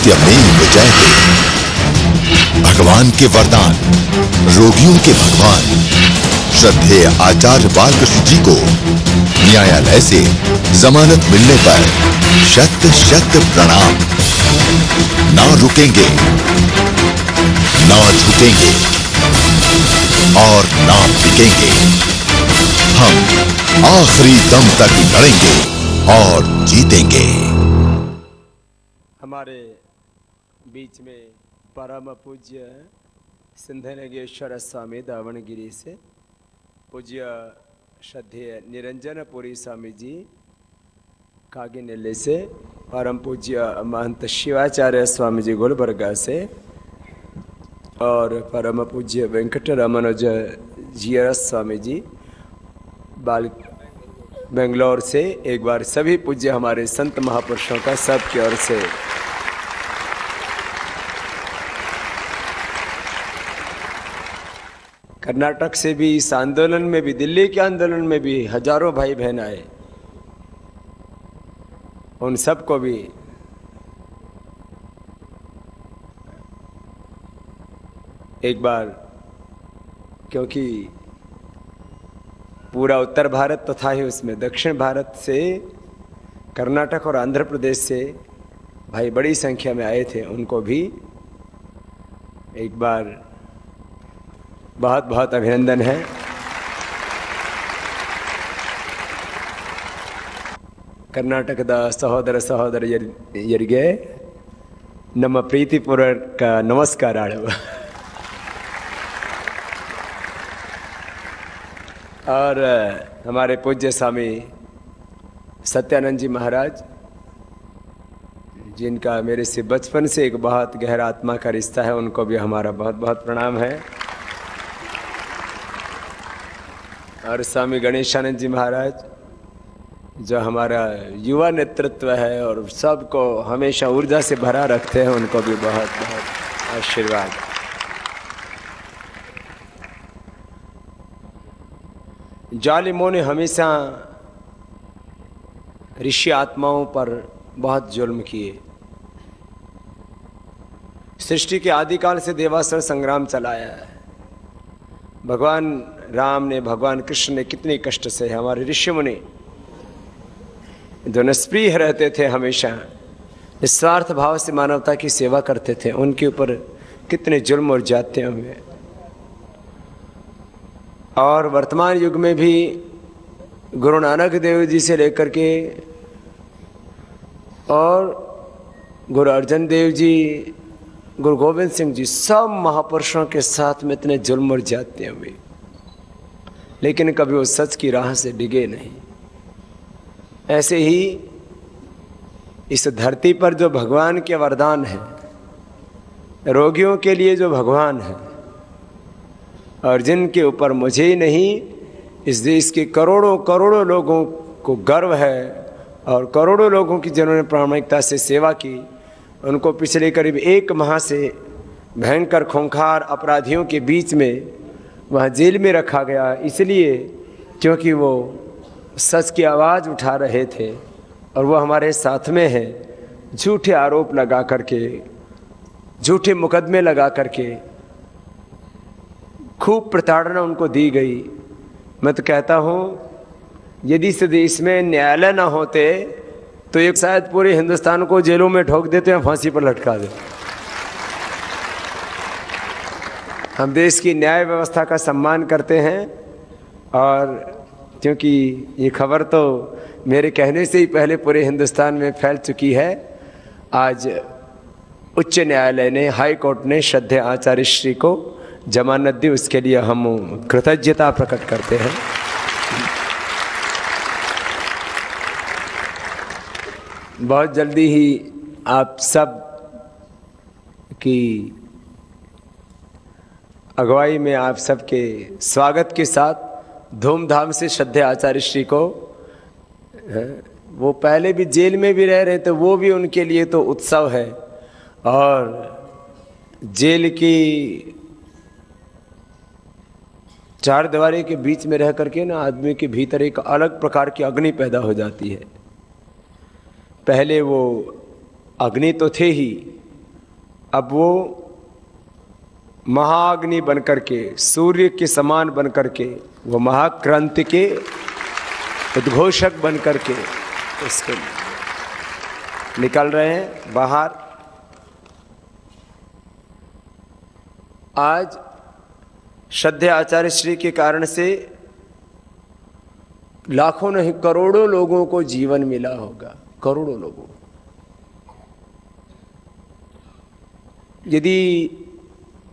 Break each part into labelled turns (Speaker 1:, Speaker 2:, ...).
Speaker 1: सत्यमेव जयते। भगवान के वरदान, रोगियों के भगवान श्रद्धेय आचार्य बालकृष्ण जी को न्यायालय से जमानत मिलने पर शत शत प्रणाम। ना रुकेंगे, ना झुकेंगे और ना बिकेंगे। हम आखिरी दम तक लड़ेंगे और जीतेंगे।
Speaker 2: हमारे बीच में परम पूज्य सिद्धलिंगेश्वर स्वामी दावणगिरी से, पूज्य श्रद्धेय निरंजनपुरी स्वामी जी कागिनेले से, परम पूज्य महंत शिवाचार्य स्वामी जी गुलबर्गा से और परम पूज्य वेंकटरमणज जीआरएस स्वामी जी बेंगलोर से। एक बार सभी पूज्य हमारे संत महापुरुषों का सबकी ओर से कर्नाटक से भी इस आंदोलन में भी, दिल्ली के आंदोलन में भी हजारों भाई बहन आए, उन सबको भी एक बार, क्योंकि पूरा उत्तर भारत तो था ही, उसमें दक्षिण भारत से, कर्नाटक और आंध्र प्रदेश से भाई बड़ी संख्या में आए थे, उनको भी एक बार बहुत बहुत अभिनंदन है। ಕರ್ನಾಟಕದ ಸಹೋದರ ಸಹೋದರಿಯರಿಗೆ ನಮ್ಮ ಪ್ರೀತಿಪೂರ್ವಕ ನಮಸ್ಕಾರಗಳು। और हमारे पूज्य स्वामी सत्यानंद जी महाराज, जिनका मेरे से बचपन से एक बहुत गहरा आत्मा का रिश्ता है, उनको भी हमारा बहुत बहुत प्रणाम है। और स्वामी गणेशानंद जी महाराज, जो हमारा युवा नेतृत्व है और सबको हमेशा ऊर्जा से भरा रखते हैं, उनको भी बहुत बहुत आशीर्वाद। जालिमों ने हमेशा ऋषि आत्माओं पर बहुत जुल्म किए। सृष्टि के आदिकाल से देवासुर संग्राम चलाया है। भगवान राम ने, भगवान कृष्ण ने कितने कष्ट से, हमारे ऋषि मुनि जो निष्प्रिय रहते थे, हमेशा निस्वार्थ भाव से मानवता की सेवा करते थे, उनके ऊपर कितने जुल्म और जातियां हुए। और वर्तमान युग में भी गुरु नानक देव जी से लेकर के और गुरु अर्जन देव जी, गुरु गोविंद सिंह जी, सब महापुरुषों के साथ में इतने जुल्म और जातियां हुई, लेकिन कभी वो सच की राह से डिगे नहीं। ऐसे ही इस धरती पर जो भगवान के वरदान है, रोगियों के लिए जो भगवान है, और जिनके ऊपर मुझे ही नहीं, इस देश के करोड़ों करोड़ों लोगों को गर्व है, और करोड़ों लोगों की जिन्होंने प्रामाणिकता से सेवा की, उनको पिछले करीब 1 माह से भयंकर खूंखार अपराधियों के बीच में वहाँ जेल में रखा गया, इसलिए क्योंकि वो सच की आवाज़ उठा रहे थे और वो हमारे साथ में हैं। झूठे आरोप लगा करके, झूठे मुकदमे लगा करके खूब प्रताड़ना उनको दी गई। मैं तो कहता हूँ, यदि इस देश में न्यायालय ना होते तो एक शायद पूरे हिंदुस्तान को जेलों में ठोक देते हैं, फांसी पर लटका देते। हम देश की न्याय व्यवस्था का सम्मान करते हैं, और क्योंकि ये खबर तो मेरे कहने से ही पहले पूरे हिंदुस्तान में फैल चुकी है, आज उच्च न्यायालय ने, हाई कोर्ट ने श्रद्धेय आचार्य श्री को जमानत दी। उसके लिए हम कृतज्ञता प्रकट करते हैं। बहुत जल्दी ही आप सब की अगुवाई में, आप सबके स्वागत के साथ धूमधाम से श्रद्धेय आचार्य श्री को, वो पहले भी जेल में भी रह रहे थे, वो भी उनके लिए तो उत्सव है। और जेल की चार दीवारी के बीच में रह करके ना, आदमी के भीतर एक अलग प्रकार की अग्नि पैदा हो जाती है। पहले वो अग्नि तो थे ही, अब वो महाअग्नि बनकर के, सूर्य के समान बनकर के, वो महाक्रांति के उद्घोषक बनकर के उसके निकल रहे हैं बाहर। आज श्रद्धेय आचार्य श्री के कारण से लाखों नहीं करोड़ों लोगों को जीवन मिला होगा, करोड़ों लोगों। यदि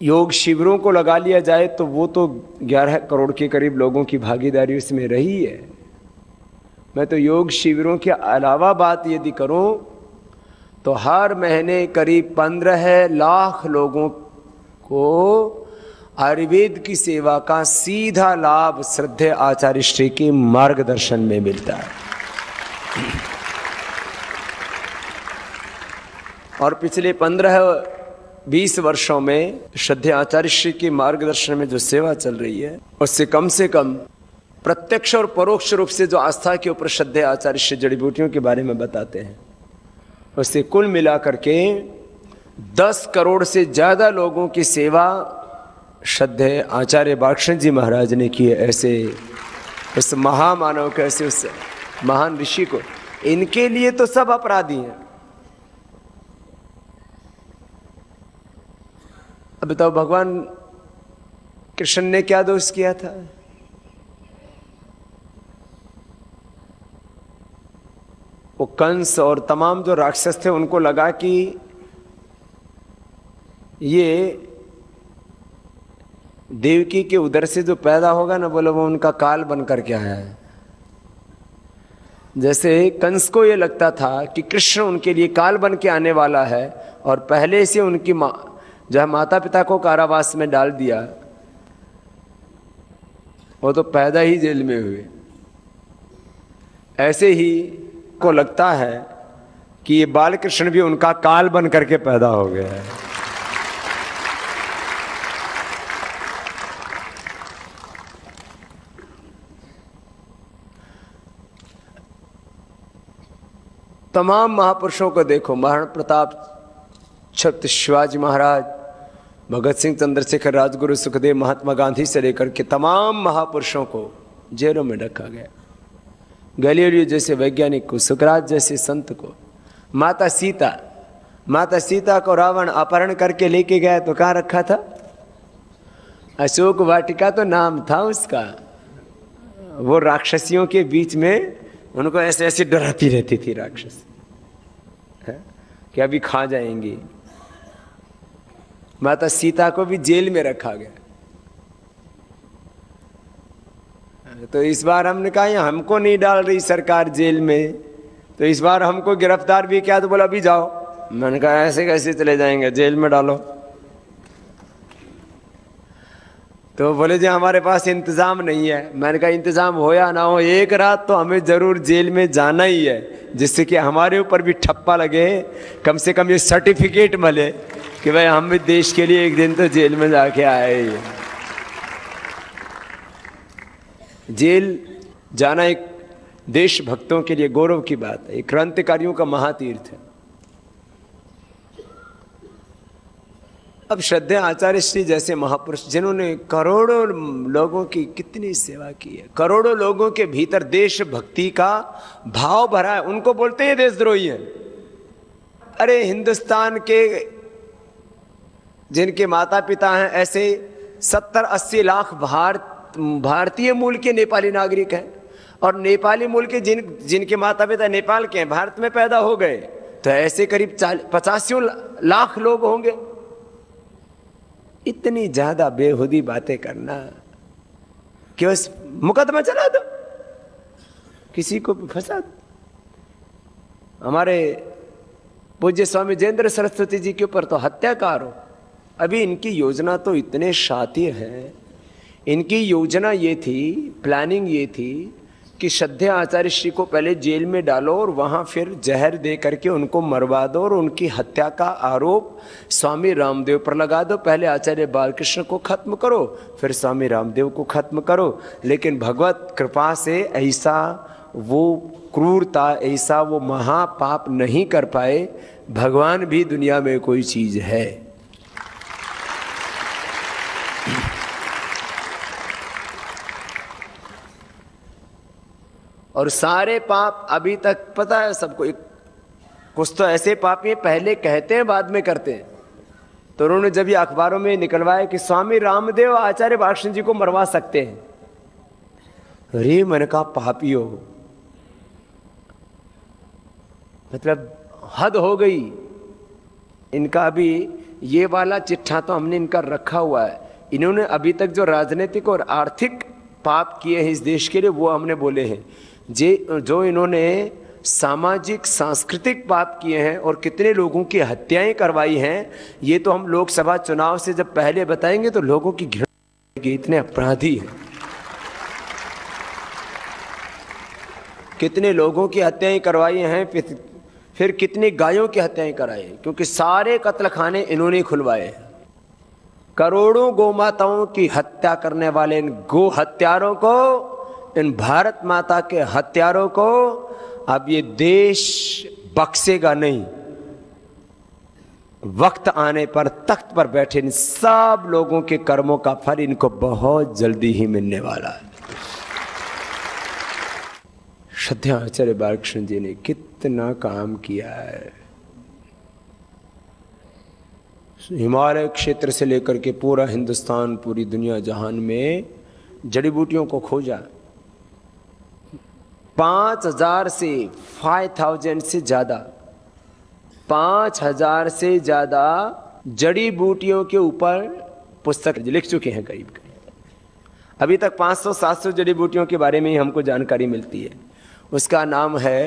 Speaker 2: योग शिविरों को लगा लिया जाए तो वो तो 11 करोड़ के करीब लोगों की भागीदारी उसमें रही है। मैं तो योग शिविरों के अलावा बात यदि करूं तो हर महीने करीब 15 लाख लोगों को आयुर्वेद की सेवा का सीधा लाभ श्रद्धेय आचार्य श्री के मार्गदर्शन में मिलता है। और पिछले 15-20 वर्षों में श्रद्धेय आचार्य श्री के मार्गदर्शन में जो सेवा चल रही है उससे कम प्रत्यक्ष और परोक्ष रूप से जो आस्था के ऊपर श्रद्धेय आचार्य श्री जड़ी बूटियों के बारे में बताते हैं, उससे कुल मिलाकर के 10 करोड़ से ज्यादा लोगों की सेवा श्रद्धेय आचार्य बालकृष्ण जी महाराज ने की है। ऐसे उस महामानव को, ऐसे उस महान ऋषि को, इनके लिए तो सब अपराधी हैं। अब बताओ भगवान कृष्ण ने क्या दोष किया था? वो कंस और तमाम जो राक्षस थे उनको लगा कि ये देवकी के उदर से जो पैदा होगा ना, बोलो वो उनका काल बन करके आया है। जैसे कंस को ये लगता था कि कृष्ण उनके लिए काल बन के आने वाला है और पहले से उनकी जो है माता पिता को कारावास में डाल दिया, वो तो पैदा ही जेल में हुए। ऐसे ही को लगता है कि ये बालकृष्ण भी उनका काल बन करके पैदा हो गया है। तमाम महापुरुषों को देखो, महाराणा प्रताप, छत्रपति शिवाजी महाराज, भगत सिंह, चंद्रशेखर, राजगुरु, सुखदेव, महात्मा गांधी से लेकर के तमाम महापुरुषों को जेलों में रखा गया। गैलीलियो जैसे वैज्ञानिक को, सुकरात जैसे संत को, माता सीता को रावण अपहरण करके लेके गया तो कहाँ रखा था? अशोक वाटिका तो नाम था उसका। वो राक्षसियों के बीच में उनको ऐसे ऐसे डराती रहती थी राक्षस कि अभी खा जाएंगी। माता सीता को भी जेल में रखा गया। तो इस बार हमने कहा हमको नहीं डाल रही सरकार जेल में, तो इस बार हमको गिरफ्तार भी किया तो बोला अभी जाओ। मैंने कहा ऐसे कैसे चले जाएंगे, जेल में डालो। तो बोले जी हमारे पास इंतजाम नहीं है। मैंने कहा इंतजाम हो या ना हो, एक रात तो हमें जरूर जेल में जाना ही है, जिससे कि हमारे ऊपर भी ठप्पा लगे, कम से कम ये सर्टिफिकेट मिले कि भाई हम भी देश के लिए एक दिन तो जेल में जाके आए ही। जेल जाना एक देशभक्तों के लिए गौरव की बात है, एक क्रांतिकारियों का महातीर्थ है। अब श्रद्धेय आचार्य श्री जैसे महापुरुष जिन्होंने करोड़ों लोगों की कितनी सेवा की है, करोड़ों लोगों के भीतर देशभक्ति का भाव भरा है, उनको बोलते हैं देशद्रोही है। अरे हिंदुस्तान के जिनके माता पिता हैं ऐसे 70-80 लाख भारतीय मूल के नेपाली नागरिक हैं, और नेपाली मूल के जिनके माता पिता नेपाल के हैं, भारत में पैदा हो गए, तो ऐसे करीब 85 लाख लोग होंगे। इतनी ज्यादा बेहुदी बातें करना कि बस मुकदमा चला दो, किसी को भी फंसा दो। हमारे पूज्य स्वामी जयेंद्र सरस्वती जी के ऊपर तो हत्याकार हो। अभी इनकी योजना तो इतने शातिर हैं। इनकी योजना ये थी, प्लानिंग ये थी कि श्रद्धेय आचार्य श्री को पहले जेल में डालो और वहाँ फिर जहर दे करके उनको मरवा दो और उनकी हत्या का आरोप स्वामी रामदेव पर लगा दो। पहले आचार्य बालकृष्ण को खत्म करो, फिर स्वामी रामदेव को खत्म करो। लेकिन भगवत कृपा से ऐसा वो क्रूरता, ऐसा वो महापाप नहीं कर पाए। भगवान भी दुनिया में कोई चीज़ है। और सारे पाप अभी तक पता है सबको, कुछ तो ऐसे पापी हैं पहले कहते हैं बाद में करते हैं। तो उन्होंने जब ये अखबारों में निकलवाया कि स्वामी रामदेव आचार्य बालकृष्ण जी को मरवा सकते हैं, अरे मैंने कहा पापियों, मतलब हद हो गई इनका। अभी ये वाला चिट्ठा तो हमने इनका रखा हुआ है, इन्होंने अभी तक जो राजनीतिक और आर्थिक पाप किए हैं इस देश के लिए वो हमने बोले हैं। जो इन्होंने सामाजिक सांस्कृतिक पाप किए हैं और कितने लोगों की हत्याएं करवाई हैं, ये तो हम लोकसभा चुनाव से जब पहले बताएंगे तो लोगों की घृणा, इतने अपराधी हैं। कितने लोगों की हत्याएं करवाई हैं, फिर कितनी गायों की हत्याएं कराई, क्योंकि सारे कत्ल खाने इन्होंने खुलवाए हैं। करोड़ों गौमाताओं की हत्या करने वाले इन गो हत्यारों को, इन भारत माता के हत्यारों को अब ये देश बख्शेगा नहीं। वक्त आने पर तख्त पर बैठे इन सब लोगों के कर्मों का फल इनको बहुत जल्दी ही मिलने वाला है। श्रद्धेय आचार्य बालकृष्ण जी ने कितना काम किया है। हिमालय क्षेत्र से लेकर के पूरा हिंदुस्तान, पूरी दुनिया जहान में जड़ी बूटियों को खोजा। 5000 से 5000 से ज्यादा 5000 से ज्यादा जड़ी बूटियों के ऊपर पुस्तक लिख चुके हैं करीब करीब। अभी तक 500-700 जड़ी बूटियों के बारे में ही हमको जानकारी मिलती है। उसका नाम है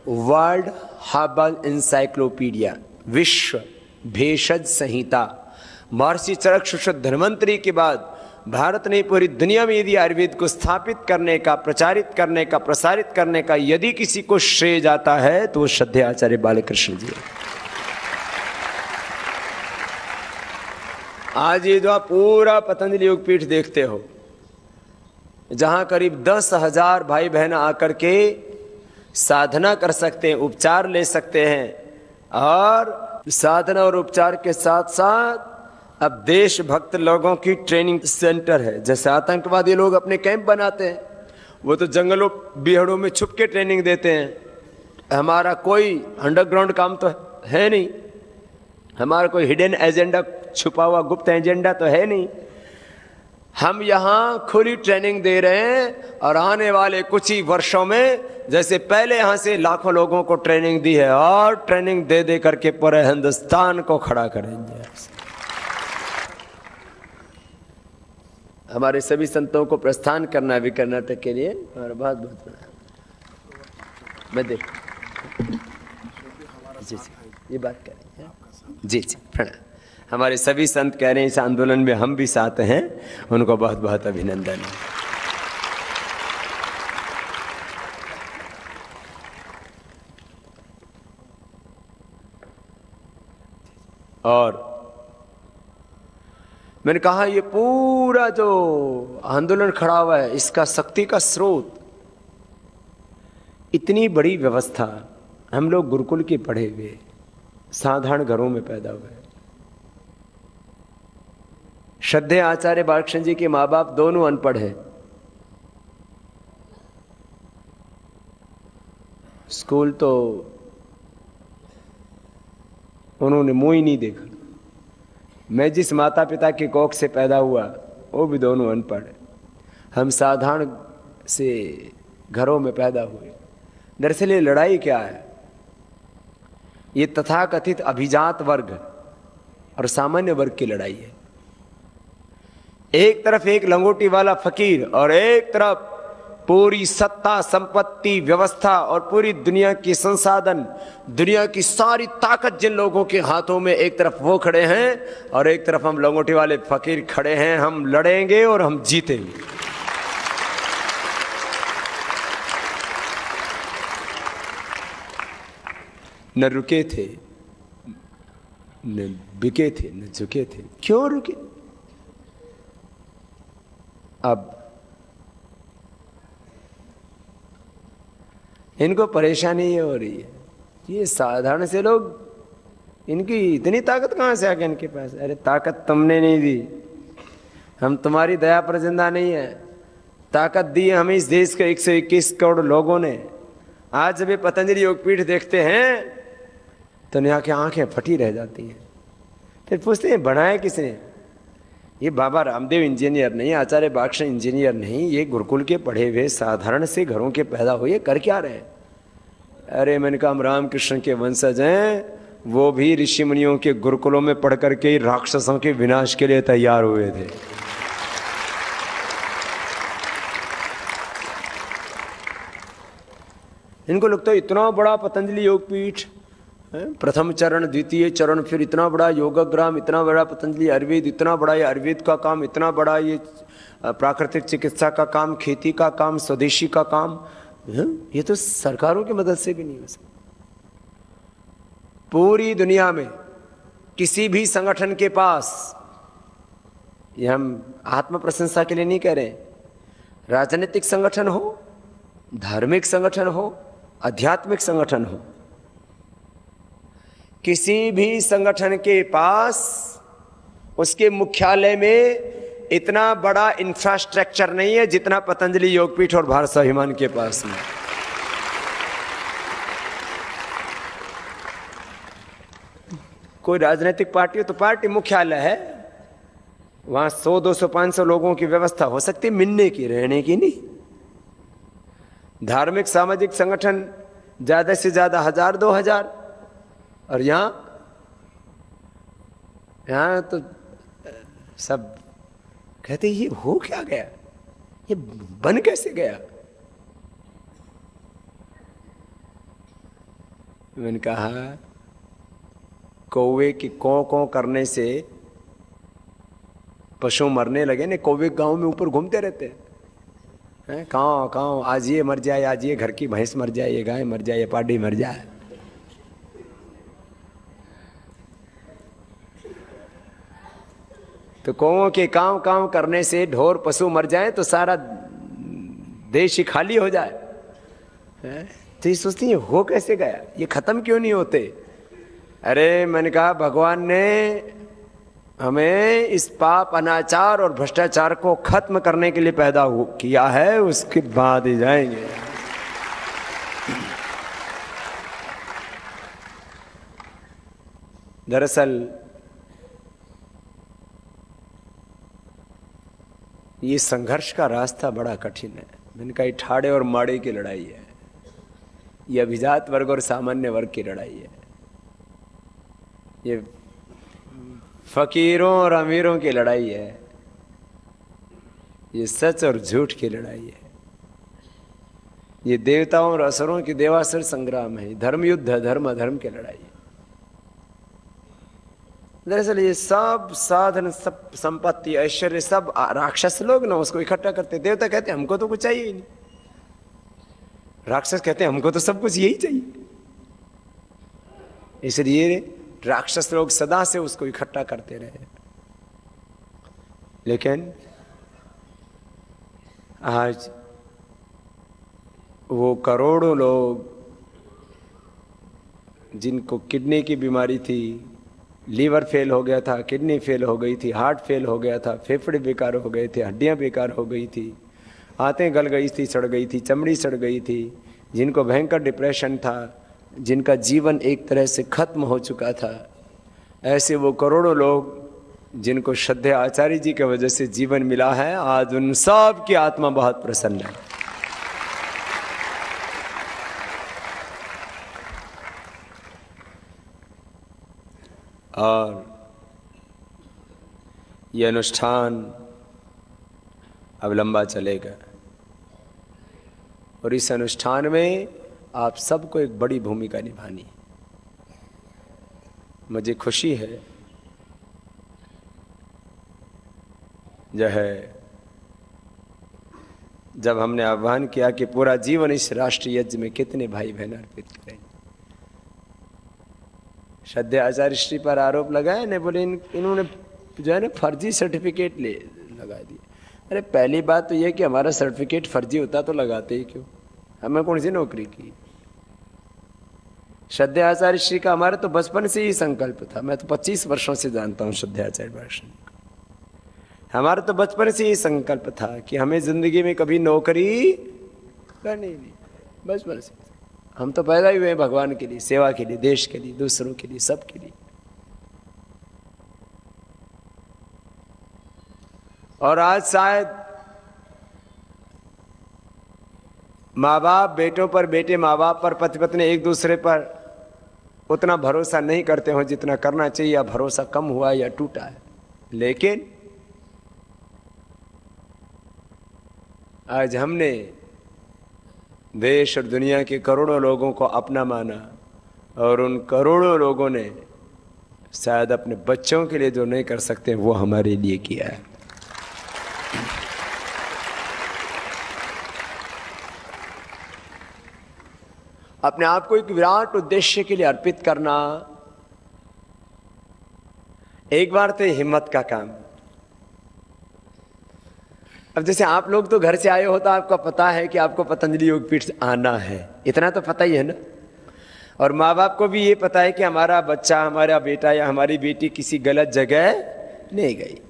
Speaker 2: वर्ल्ड हर्बल इंसाइक्लोपीडिया, विश्व भेषज संहिता। महर्षि चरक सुश्रुत धन्वंतरी के बाद भारत ने पूरी दुनिया में यदि आयुर्वेद को स्थापित करने का, प्रचारित करने का, प्रसारित करने का यदि किसी को श्रेय जाता है तो वो श्रद्धेय आचार्य बालकृष्ण जी है। आज ये जो आप पूरा पतंजलि योगपीठ देखते हो, जहां करीब 10,000 भाई बहन आकर के साधना कर सकते हैं, उपचार ले सकते हैं, और साधना और उपचार के साथ साथ अब देशभक्त लोगों की ट्रेनिंग सेंटर है। जैसे आतंकवादी लोग अपने कैंप बनाते हैं, वो तो जंगलों बिहड़ों में छुप के ट्रेनिंग देते हैं। हमारा कोई अंडरग्राउंड काम तो है नहीं, हमारा कोई हिडन एजेंडा, छुपा हुआ गुप्त एजेंडा तो है नहीं। हम यहाँ खुली ट्रेनिंग दे रहे हैं और आने वाले कुछ ही वर्षों में, जैसे पहले यहाँ से लाखों लोगों को ट्रेनिंग दी है, और ट्रेनिंग दे दे करके पूरे हिंदुस्तान को खड़ा करेंगे। हमारे सभी संतों को प्रस्थान करना भी कर्नाटक के लिए, और बहुत बहुत बड़ा मैं देख जी ये बात कर रहे हैं। जी जी प्रणाम। हमारे सभी संत कह रहे हैं इस आंदोलन में हम भी साथ हैं, उनको बहुत बहुत अभिनंदन है। और मैंने कहा ये पूरा जो आंदोलन खड़ा हुआ है, इसका शक्ति का स्रोत इतनी बड़ी व्यवस्था। हम लोग गुरुकुल के पढ़े हुए, साधारण घरों में पैदा हुए। श्रद्धेय आचार्य बालकृष्ण जी के माँ बाप दोनों अनपढ़ हैं। स्कूल तो उन्होंने मुंह ही नहीं देखा। मैं जिस माता पिता के कोख से पैदा हुआ वो भी दोनों अनपढ़। हम साधारण से घरों में पैदा हुए। दरअसल ये लड़ाई क्या है? ये तथाकथित अभिजात वर्ग और सामान्य वर्ग की लड़ाई है। एक तरफ एक लंगोटी वाला फकीर और एक तरफ पूरी सत्ता, संपत्ति, व्यवस्था और पूरी दुनिया की संसाधन, दुनिया की सारी ताकत जिन लोगों के हाथों में, एक तरफ वो खड़े हैं और एक तरफ हम लंगोटी वाले फकीर खड़े हैं। हम लड़ेंगे और हम जीतेंगे। न रुके थे, न बिके थे, न झुके थे। क्यों रुके? अब इनको परेशानी ये हो रही है, ये साधारण से लोग, इनकी इतनी ताकत कहाँ से आ गई इनके पास? अरे ताकत तुमने नहीं दी, हम तुम्हारी दया पर जिंदा नहीं है। ताकत दी है हमें इस देश के 121 करोड़ लोगों ने। आज जब ये पतंजलि योगपीठ देखते हैं तो यहाँ की आंखें फटी रह जाती हैं। फिर पूछते हैं बनाया किसने? ये बाबा रामदेव इंजीनियर नहीं, आचार्य बागशन इंजीनियर नहीं, ये गुरुकुल के पढ़े हुए साधारण से घरों के पैदा हुए, कर क्या रहे? अरे मैंने कहा हम रामकृष्ण के वंशज हैं, वो भी ऋषि मुनियों के गुरुकुलों में पढ़ करके राक्षसों के विनाश के लिए तैयार हुए थे। इनको लगता है इतना बड़ा पतंजलि योगपीठ, प्रथम चरण, द्वितीय चरण, फिर इतना बड़ा योगग्राम, इतना बड़ा पतंजलि आयुर्वेद, इतना बड़ा ये आयुर्वेद का काम, इतना बड़ा ये प्राकृतिक चिकित्सा का काम, खेती का काम, स्वदेशी का काम, ये तो सरकारों की मदद से भी नहीं हो सकता। पूरी दुनिया में किसी भी संगठन के पास, ये हम आत्म प्रशंसा के लिए नहीं कह रहे, राजनीतिक संगठन हो, धार्मिक संगठन हो, आध्यात्मिक संगठन हो, किसी भी संगठन के पास उसके मुख्यालय में इतना बड़ा इंफ्रास्ट्रक्चर नहीं है जितना पतंजलि योगपीठ और भारत स्वाभिमान के पास में। कोई राजनीतिक पार्टी हो तो पार्टी मुख्यालय है, वहां 100, 200, 500 लोगों की व्यवस्था हो सकती है, मिलने की, रहने की नहीं। धार्मिक सामाजिक संगठन ज्यादा से ज्यादा 1000, 2000, और यहाँ तो सब कहते ये हो क्या गया, ये बन कैसे गया? मैंने कहा कौवे की कौ करने से पशु मरने लगे ने। कौवे गांव में ऊपर घूमते रहते हैं, काँव, आज ये मर जाए, आज ये घर की भैंस मर जाए, ये गाय मर जाए, ये पाडी मर जाए। तो कौवों के काँव करने से ढोर पशु मर जाए तो सारा देश ही खाली हो जाए। तो ये सोचती है हो कैसे गया, ये खत्म क्यों नहीं होते? अरे मैंने कहा भगवान ने हमें इस पाप, अनाचार और भ्रष्टाचार को खत्म करने के लिए पैदा किया है, उसके बाद ही जाएंगे। दरअसल ये संघर्ष का रास्ता बड़ा कठिन है। मैंने कहा ठाड़े और माड़े की लड़ाई है, ये अभिजात वर्ग और सामान्य वर्ग की लड़ाई है, ये फकीरों और अमीरों की लड़ाई है, ये सच और झूठ की लड़ाई है, ये देवताओं और असुरों की देवासुर संग्राम है, धर्म युद्ध है, धर्म अधर्म की लड़ाई है। दरअसल ये सब साधन, सब संपत्ति, ऐश्वर्य, सब राक्षस लोग ना उसको इकट्ठा करते। देवता कहते हमको तो कुछ चाहिए ही नहीं, राक्षस कहते हमको तो सब कुछ यही चाहिए। इसलिए राक्षस लोग सदा से उसको इकट्ठा करते रहे। लेकिन आज वो करोड़ों लोग जिनको किडनी की बीमारी थी, लीवर फेल हो गया था, किडनी फेल हो गई थी, हार्ट फेल हो गया था, फेफड़े बेकार हो गए थे, हड्डियां बेकार हो गई थी, आंतें गल गई थी, सड़ गई थी, चमड़ी सड़ गई थी, जिनको भयंकर डिप्रेशन था, जिनका जीवन एक तरह से खत्म हो चुका था, ऐसे वो करोड़ों लोग जिनको श्रद्धेय आचार्य जी की वजह से जीवन मिला है, आज उन सब की आत्मा बहुत प्रसन्न है। और ये अनुष्ठान अब लंबा चलेगा और इस अनुष्ठान में आप सबको एक बड़ी भूमिका निभानी। मुझे खुशी है जब हमने आह्वान किया कि पूरा जीवन इस राष्ट्रीय यज्ञ में कितने भाई बहन अर्पित करेंगे। श्रद्धेय आचार्य श्री पर आरोप लगाए ने, बोले इन्होंने जो है ना फर्जी सर्टिफिकेट लगा दिए। अरे पहली बात तो यह कि हमारा सर्टिफिकेट फर्जी होता तो लगाते ही क्यों, हमें कौन सी नौकरी की। श्रद्धेय आचार्य श्री का हमारे तो बचपन से ही संकल्प था, मैं तो 25 वर्षों से जानता हूँ श्रद्धेय आचार्य भाषण। हमारा तो बचपन से ही संकल्प था कि हमें जिंदगी में कभी नौकरी करनी नहीं। बचपन से हम तो पैदा ही हुए हैं भगवान के लिए, सेवा के लिए, देश के लिए, दूसरों के लिए, सबके लिए। और आज शायद माँ बाप बेटों पर, बेटे माँ बाप पर, पति पत्नी एक दूसरे पर उतना भरोसा नहीं करते हो जितना करना चाहिए, या भरोसा कम हुआ या टूटा है। लेकिन आज हमने देश और दुनिया के करोड़ों लोगों को अपना माना, और उन करोड़ों लोगों ने शायद अपने बच्चों के लिए जो नहीं कर सकते वो हमारे लिए किया है। अपने आप को एक विराट उद्देश्य के लिए अर्पित करना एक बार तो हिम्मत का काम। अब जैसे आप लोग तो घर से आए हो तो आपको पता है कि आपको पतंजलि योगपीठ से आना है, इतना तो पता ही है ना। और माँ बाप को भी ये पता है कि हमारा बच्चा, हमारा बेटा या हमारी बेटी किसी गलत जगह नहीं गई।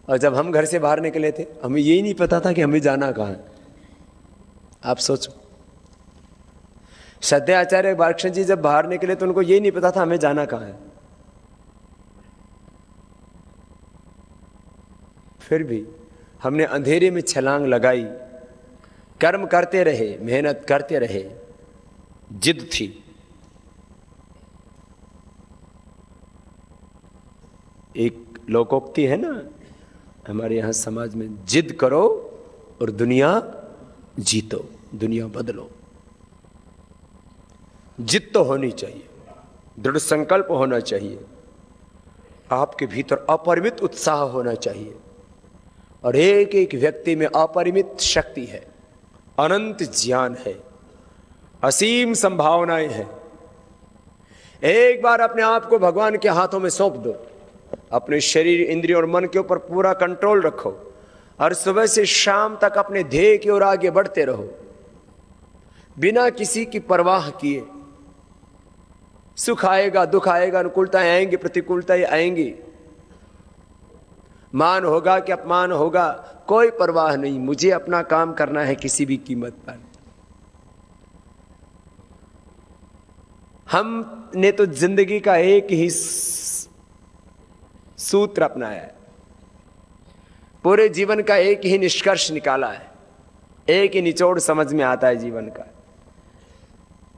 Speaker 2: और जब हम घर से बाहर निकले थे हमें यही नहीं पता था कि हमें जाना कहाँ है। आप सोचो, श्रद्धेय आचार्य बालकृष्ण जी जब बाहर निकले तो उनको यही नहीं पता था हमें जाना कहाँ है। फिर भी हमने अंधेरे में छलांग लगाई, कर्म करते रहे, मेहनत करते रहे, जिद थी। एक लोकोक्ति है ना हमारे यहाँ समाज में, जिद करो और दुनिया जीतो, दुनिया बदलो। जिद तो होनी चाहिए, दृढ़ संकल्प होना चाहिए, आपके भीतर अपरिमित उत्साह होना चाहिए। और एक एक व्यक्ति में अपरिमित शक्ति है, अनंत ज्ञान है, असीम संभावनाएं हैं। एक बार अपने आप को भगवान के हाथों में सौंप दो, अपने शरीर, इंद्रियों और मन के ऊपर पूरा कंट्रोल रखो, और सुबह से शाम तक अपने ध्येय की ओर आगे बढ़ते रहो बिना किसी की परवाह किए। सुख आएगा, दुख आएगा, अनुकूलताएं आएंगी, प्रतिकूलताएं आएंगी, मान होगा कि अपमान होगा, कोई परवाह नहीं। मुझे अपना काम करना है किसी भी कीमत पर। हमने तो जिंदगी का एक ही सूत्र अपनाया है, पूरे जीवन का एक ही निष्कर्ष निकाला है, एक ही निचोड़ समझ में आता है जीवन का।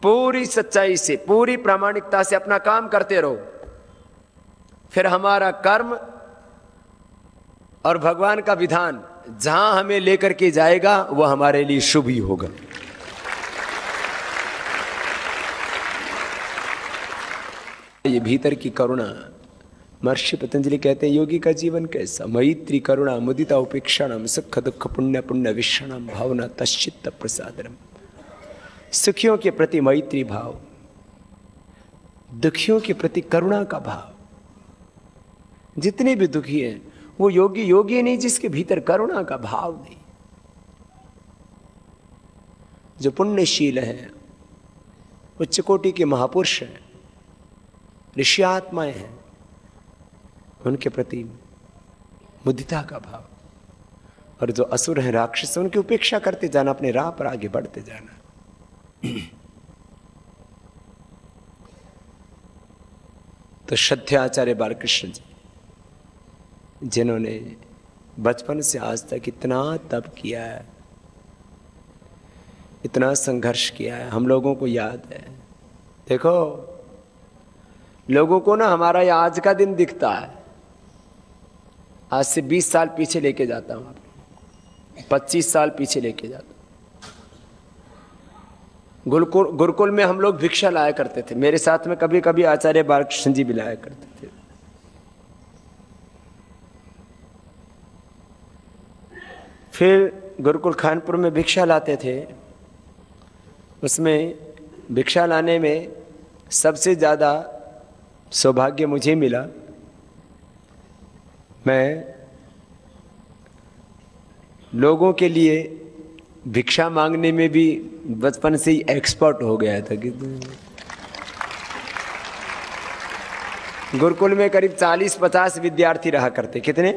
Speaker 2: पूरी सच्चाई से, पूरी प्रामाणिकता से अपना काम करते रहो, फिर हमारा कर्म और भगवान का विधान जहां हमें लेकर के जाएगा वह हमारे लिए शुभ ही होगा। ये भीतर की करुणा, महर्षि पतंजलि कहते हैं योगी का जीवन कैसा, मैत्री करुणा मुदिता उपेक्षाणम सुख दुख पुण्य पुण्य विषणम भावना तश्चित्त प्रसादनम। सुखियों के प्रति मैत्री भाव, दुखियों के प्रति करुणा का भाव। जितने भी दुखी हैं वो योगी योगी नहीं जिसके भीतर करुणा का भाव नहीं। जो पुण्यशील हैं, उच्च कोटि के महापुरुष हैं, ऋषि आत्माएं हैं, उनके प्रति मुदिता का भाव। और जो असुर हैं, राक्षस, उनकी उपेक्षा करते जाना, अपने राह पर आगे बढ़ते जाना। तो श्रद्धेय आचार्य बालकृष्ण जी, जिन्होंने बचपन से आज तक इतना तप किया है, इतना संघर्ष किया है, हम लोगों को याद है। देखो, लोगों को ना हमारा ये आज का दिन दिखता है, आज से 20 साल पीछे लेके जाता हूं, 25 साल पीछे लेके जाता हूं। गुरुकुल में हम लोग भिक्षा लाया करते थे, मेरे साथ में कभी कभी आचार्य बालकृष्ण जी भी लाया करते थे। फिर गुरुकुल खानपुर में भिक्षा लाते थे, उसमें भिक्षा लाने में सबसे ज़्यादा सौभाग्य मुझे मिला। मैं लोगों के लिए भिक्षा मांगने में भी बचपन से ही एक्सपर्ट हो गया था। कि गुरुकुल में करीब 40-50 विद्यार्थी रहा करते। कितने?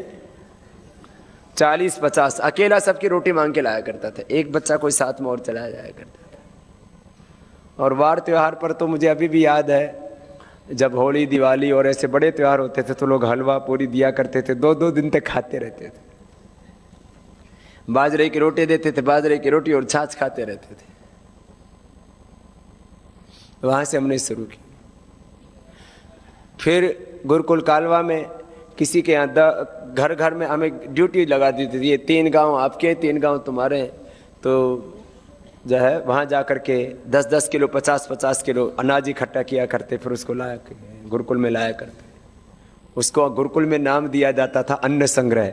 Speaker 2: 40-50 अकेला सबकी रोटी मांग के लाया करता था, एक बच्चा कोई साथ में और चलाया जाया करता था। और वार त्योहार पर तो मुझे अभी भी याद है, जब होली दिवाली और ऐसे बड़े त्योहार होते थे तो लोग हलवा पूरी दिया करते थे, 2-2 दिन तक खाते रहते थे। बाजरे की रोटी देते थे, बाजरे की रोटी और छाछ खाते रहते थे। वहां से हमने शुरू की। फिर गुरुकुल कालवा में किसी के यहाँ घर घर में हमें ड्यूटी लगा दी थी, ये 3 गांव आपके 3 गांव तुम्हारे, तो जो है वहाँ जा कर के 10-10 किलो 50-50 किलो अनाज इकट्ठा किया करते, फिर उसको लाया गुरुकुल में लाया करते। उसको गुरुकुल में नाम दिया जाता था अन्न संग्रह।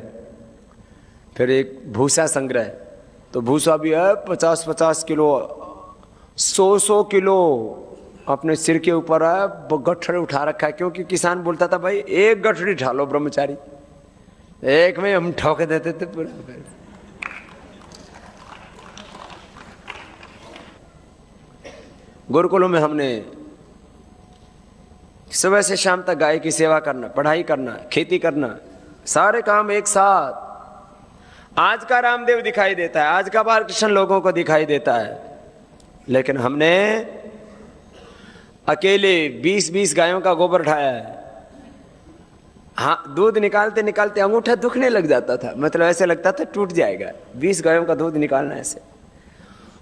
Speaker 2: फिर एक भूसा संग्रह, तो भूसा भी है 50-50 किलो 100-100 किलो अपने सिर के ऊपर है, गठरी उठा रखा है, क्योंकि किसान बोलता था भाई एक गठरी उठा लो ब्रह्मचारी, एक में हम ठोक देते थे पूरा। गुरुकुलों में हमने सुबह से शाम तक गाय की सेवा करना, पढ़ाई करना, खेती करना, सारे काम एक साथ। आज का रामदेव दिखाई देता है, आज का बालकृष्ण लोगों को दिखाई देता है, लेकिन हमने अकेले 20-20 गायों का गोबर उठाया है। हाँ, दूध निकालते निकालते अंगूठा दुखने लग जाता था, मतलब ऐसे लगता था टूट जाएगा, 20 गायों का दूध निकालना ऐसे।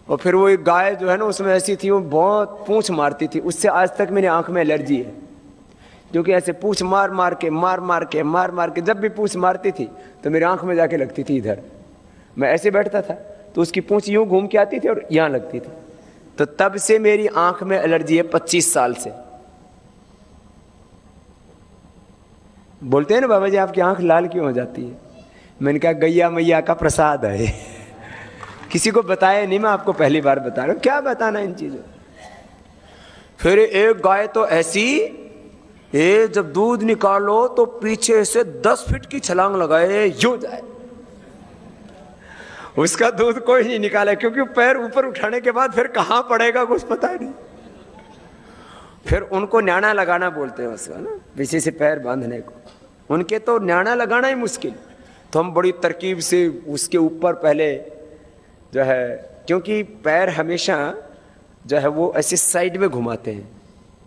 Speaker 2: और फिर वो एक गाय जो है ना, उसमें ऐसी थी, वो बहुत पूंछ मारती थी, उससे आज तक मेरी आंख में एलर्जी है, क्योंकि ऐसे पूंछ मार मार के जब भी पूंछ मारती थी तो मेरी आंख में जाके लगती थी। इधर मैं ऐसे बैठता था तो उसकी पूंछ यूं घूम के आती थी और यहाँ लगती थी, तो तब से मेरी आंख में एलर्जी है 25 साल से। बोलते हैं ना बाबा जी आपकी आंख लाल क्यों हो जाती है, मैंने कहा गैया मैया का प्रसाद है। किसी को बताया नहीं, मैं आपको पहली बार बता रहा हूं, क्या बताना इन चीजों। फिर एक गाय तो ऐसी, ये जब दूध निकालो तो पीछे से 10 फीट की छलांग लगाए यूं जाए, उसका दूध कोई नहीं निकाला, क्योंकि पैर ऊपर उठाने के बाद फिर कहां पड़ेगा कुछ पता नहीं। फिर उनको न्याणा लगाना बोलते हैं उसका ना, पीछे से पैर बांधने को, उनके तो न्याणा लगाना ही मुश्किल। तो हम बड़ी तरकीब से उसके ऊपर पहले जो है, क्योंकि पैर हमेशा जो है वो ऐसे साइड में घुमाते हैं,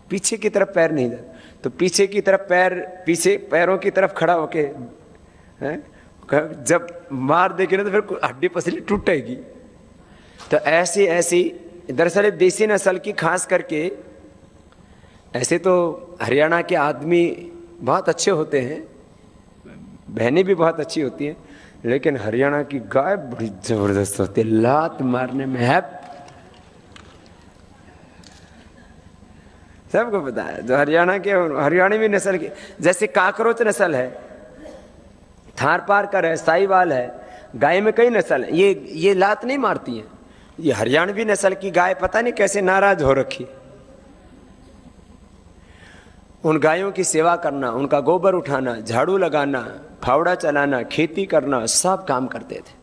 Speaker 2: पीछे की तरफ पैर नहीं जाते, तो पीछे की तरफ पैर, पीछे पैरों की तरफ खड़ा होके हैं, जब मार देगी ना तो फिर हड्डी पसली टूटेगी। तो ऐसी ऐसी दरअसल देसी नस्ल की खास करके, ऐसे तो हरियाणा के आदमी बहुत अच्छे होते हैं, बहनें भी बहुत अच्छी होती हैं, लेकिन हरियाणा की गाय बड़ी जबरदस्त होती है, लात मारने में है, सबको पता है। जो हरियाणा के हरियाणवी नस्ल की, जैसे काकरोच नस्ल है, थार पारकर है, साहिवाल है, गाय में कई नस्ल है, ये लात नहीं मारती है। ये हरियाणवी नस्ल की गाय पता नहीं कैसे नाराज हो रखी। उन गायों की सेवा करना, उनका गोबर उठाना, झाड़ू लगाना, फावड़ा चलाना, खेती करना, सब काम करते थे।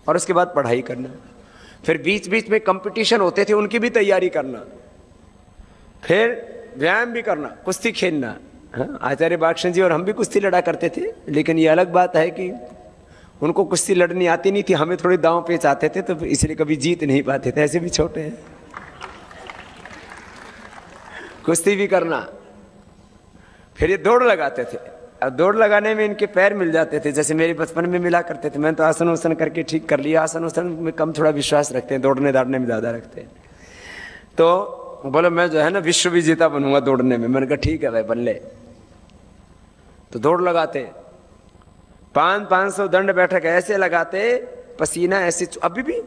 Speaker 2: और उसके बाद पढ़ाई करना, फिर बीच बीच में कंपटीशन होते थे, उनकी भी तैयारी करना, फिर व्यायाम भी करना, कुश्ती खेलना। हाँ, आचार्य बागशन जी और हम भी कुश्ती लड़ा करते थे, लेकिन ये अलग बात है कि उनको कुश्ती लड़नी आती नहीं थी, हमें थोड़ी दांव पेच आते थे, तो इसलिए कभी जीत नहीं पाते थे, ऐसे भी छोटे हैं। कुश्ती भी करना, फिर ये दौड़ लगाते थे। अब दौड़ लगाने में इनके पैर मिल जाते थे, जैसे मेरे बचपन में मिला करते थे। मैं तो आसन उसन करके ठीक कर लिया, आसन उसन में कम थोड़ा विश्वास रखते हैं, दौड़ने दाड़ने में ज़्यादा रखते हैं। तो बोले मैं जो है ना विश्व विजेता बनूंगा दौड़ने में। मैंने कहा ठीक है भाई बन ले। तो दौड़ लगाते, 500 दंड बैठक ऐसे लगाते, पसीना ऐसे। अभी भी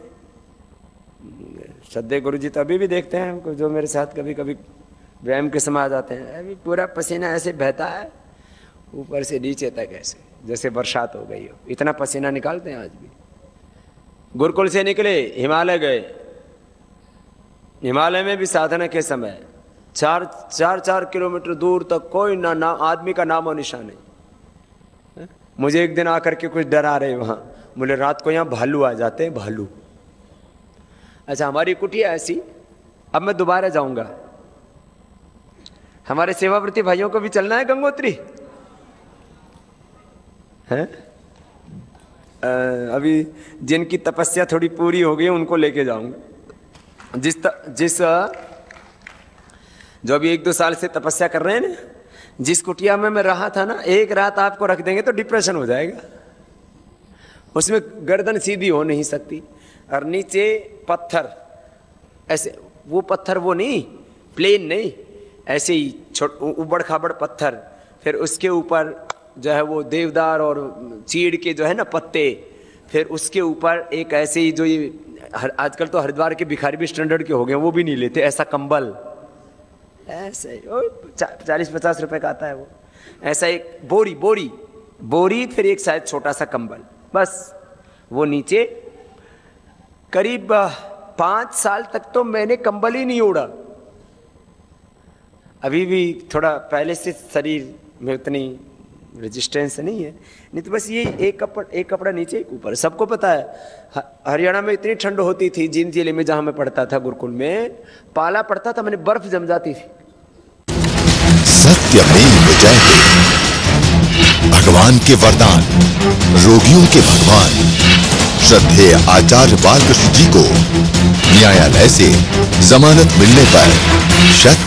Speaker 2: श्रद्धेय गुरु जी तो अभी भी देखते हैं हमको, जो मेरे साथ कभी कभी व्यायाम के समय आ जाते हैं, अभी पूरा पसीना ऐसे बहता है ऊपर से नीचे तक, ऐसे जैसे बरसात हो गई हो, इतना पसीना निकालते हैं आज भी। गुरुकुल से निकले, हिमालय गए, हिमालय में भी साधना के समय 4 किलोमीटर दूर तक कोई ना आदमी का नामो निशान नहीं। मुझे एक दिन आकर के कुछ डरा रहे वहाँ, बोले रात को यहाँ भालू आ जाते हैं, भालू। अच्छा, हमारी कुटिया ऐसी, अब मैं दोबारा जाऊंगा। हमारे सेवाव्रती भाइयों को भी चलना है गंगोत्री, है अभी जिनकी तपस्या थोड़ी पूरी हो गई उनको लेके जाऊंगा। जिस जो अभी 1-2 साल से तपस्या कर रहे हैं ना, जिस कुटिया में मैं रहा था ना, एक रात आपको रख देंगे तो डिप्रेशन हो जाएगा। उसमें गर्दन सीधी हो नहीं सकती और नीचे पत्थर, ऐसे वो पत्थर वो नहीं, प्लेन नहीं, ऐसे ही उबड़ खाबड़ पत्थर, फिर उसके ऊपर जो है वो देवदार और चीड़ के जो है ना पत्ते, फिर उसके ऊपर एक ऐसे ही जो ये आजकल तो हरिद्वार के भिखारी भी स्टैंडर्ड के हो गए, वो भी नहीं लेते ऐसा कंबल, ऐसे 40-50 रुपए का आता है वो, ऐसा एक बोरी, फिर एक शायद छोटा सा कंबल, बस वो नीचे। करीब 5 साल तक तो मैंने कंबल ही नहीं ओढ़ा। अभी भी थोड़ा पहले से शरीर में उतनी रेजिस्टेंस नहीं है, नहीं तो बस ये एक कपड़ा नीचे एक ऊपर। सबको पता है हरियाणा में इतनी ठंड होती थी, जींद जिले में जहां मैं पढ़ता था गुरुकुल में, पाला पड़ता था, मैंने बर्फ जम जाती थी।
Speaker 1: सत्यमेव जयते। भगवान के वरदान, रोगियों के भगवान श्रद्धेय आचार्य बालकृष्ण जी को न्यायालय से जमानत मिलने पर शत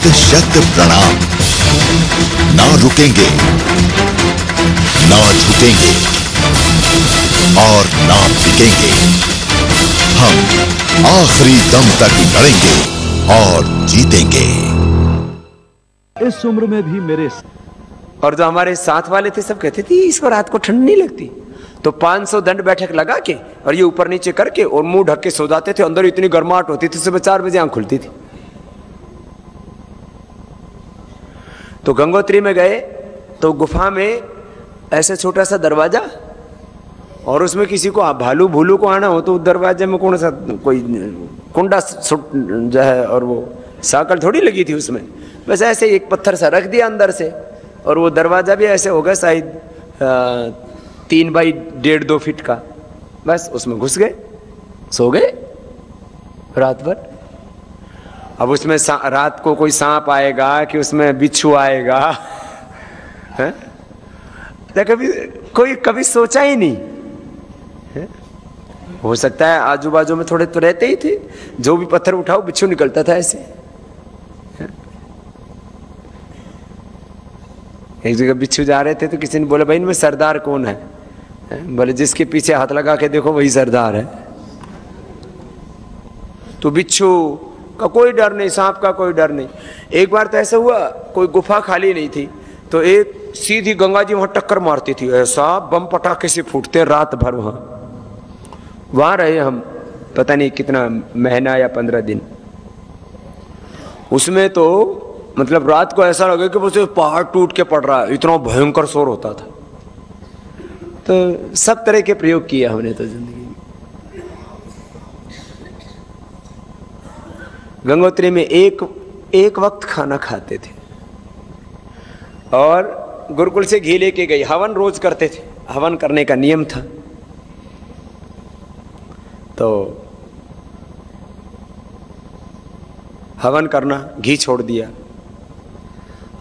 Speaker 1: प्रणाम। ना रुकेंगे, ना झुकेंगे और ना बिकेंगे। हम आखिरी दम तक लड़ेंगे और जीतेंगे।
Speaker 3: इस उम्र में भी मेरे
Speaker 2: और जो हमारे साथ वाले थे सब कहते थे इसको रात को ठंड नहीं लगती, तो 500 दंड बैठक लगा के और ये ऊपर नीचे करके और मुंह ढक के सो जाते थे। अंदर इतनी गर्माहट होती थी, सुबह 4 बजे आंख खुलती थी। तो गंगोत्री में गए तो गुफा में ऐसे छोटा सा दरवाजा, और उसमें किसी को भालू भूलू को आना हो तो दरवाजे में कौन सा कोई कुंडा जो है, और वो साकल थोड़ी लगी थी उसमें, बस ऐसे एक पत्थर सा रख दिया अंदर से, और वो दरवाजा भी ऐसे होगा शायद 3 बाई 1.5-2 फीट का, बस उसमें घुस गए, सो गए रात भर। अब उसमें रात को कोई सांप आएगा कि उसमें बिच्छू आएगा, है? तो कभी सोचा ही नहीं है? हो सकता है आजू बाजू में थोड़े तो रहते ही थे, जो भी पत्थर उठाओ बिच्छू निकलता था ऐसे। एक जगह बिच्छू जा रहे थे तो किसी ने बोला भाई इनमें सरदार कौन है? बोले जिसके पीछे हाथ लगा के देखो वही सरदार है। तो बिच्छू का कोई डर नहीं, सांप का कोई डर नहीं। एक बार तो ऐसा हुआ, कोई गुफा खाली नहीं थी, तो एक सीधी गंगा जी वहां टक्कर मारती थी, ऐसा बम पटाखे से फूटते रात भर। वहां रहे हम पता नहीं कितना महीना या 15 दिन। उसमें तो मतलब रात को ऐसा लगे कि उसे पहाड़ टूट के पड़ रहा है, इतना भयंकर शोर होता था। तो सब तरह के प्रयोग किया हमने तो जिंदगी में। गंगोत्री में एक वक्त खाना खाते थे और गुरुकुल से घी लेके गई, हवन रोज करते थे, हवन करने का नियम था। तो हवन करना, घी छोड़ दिया।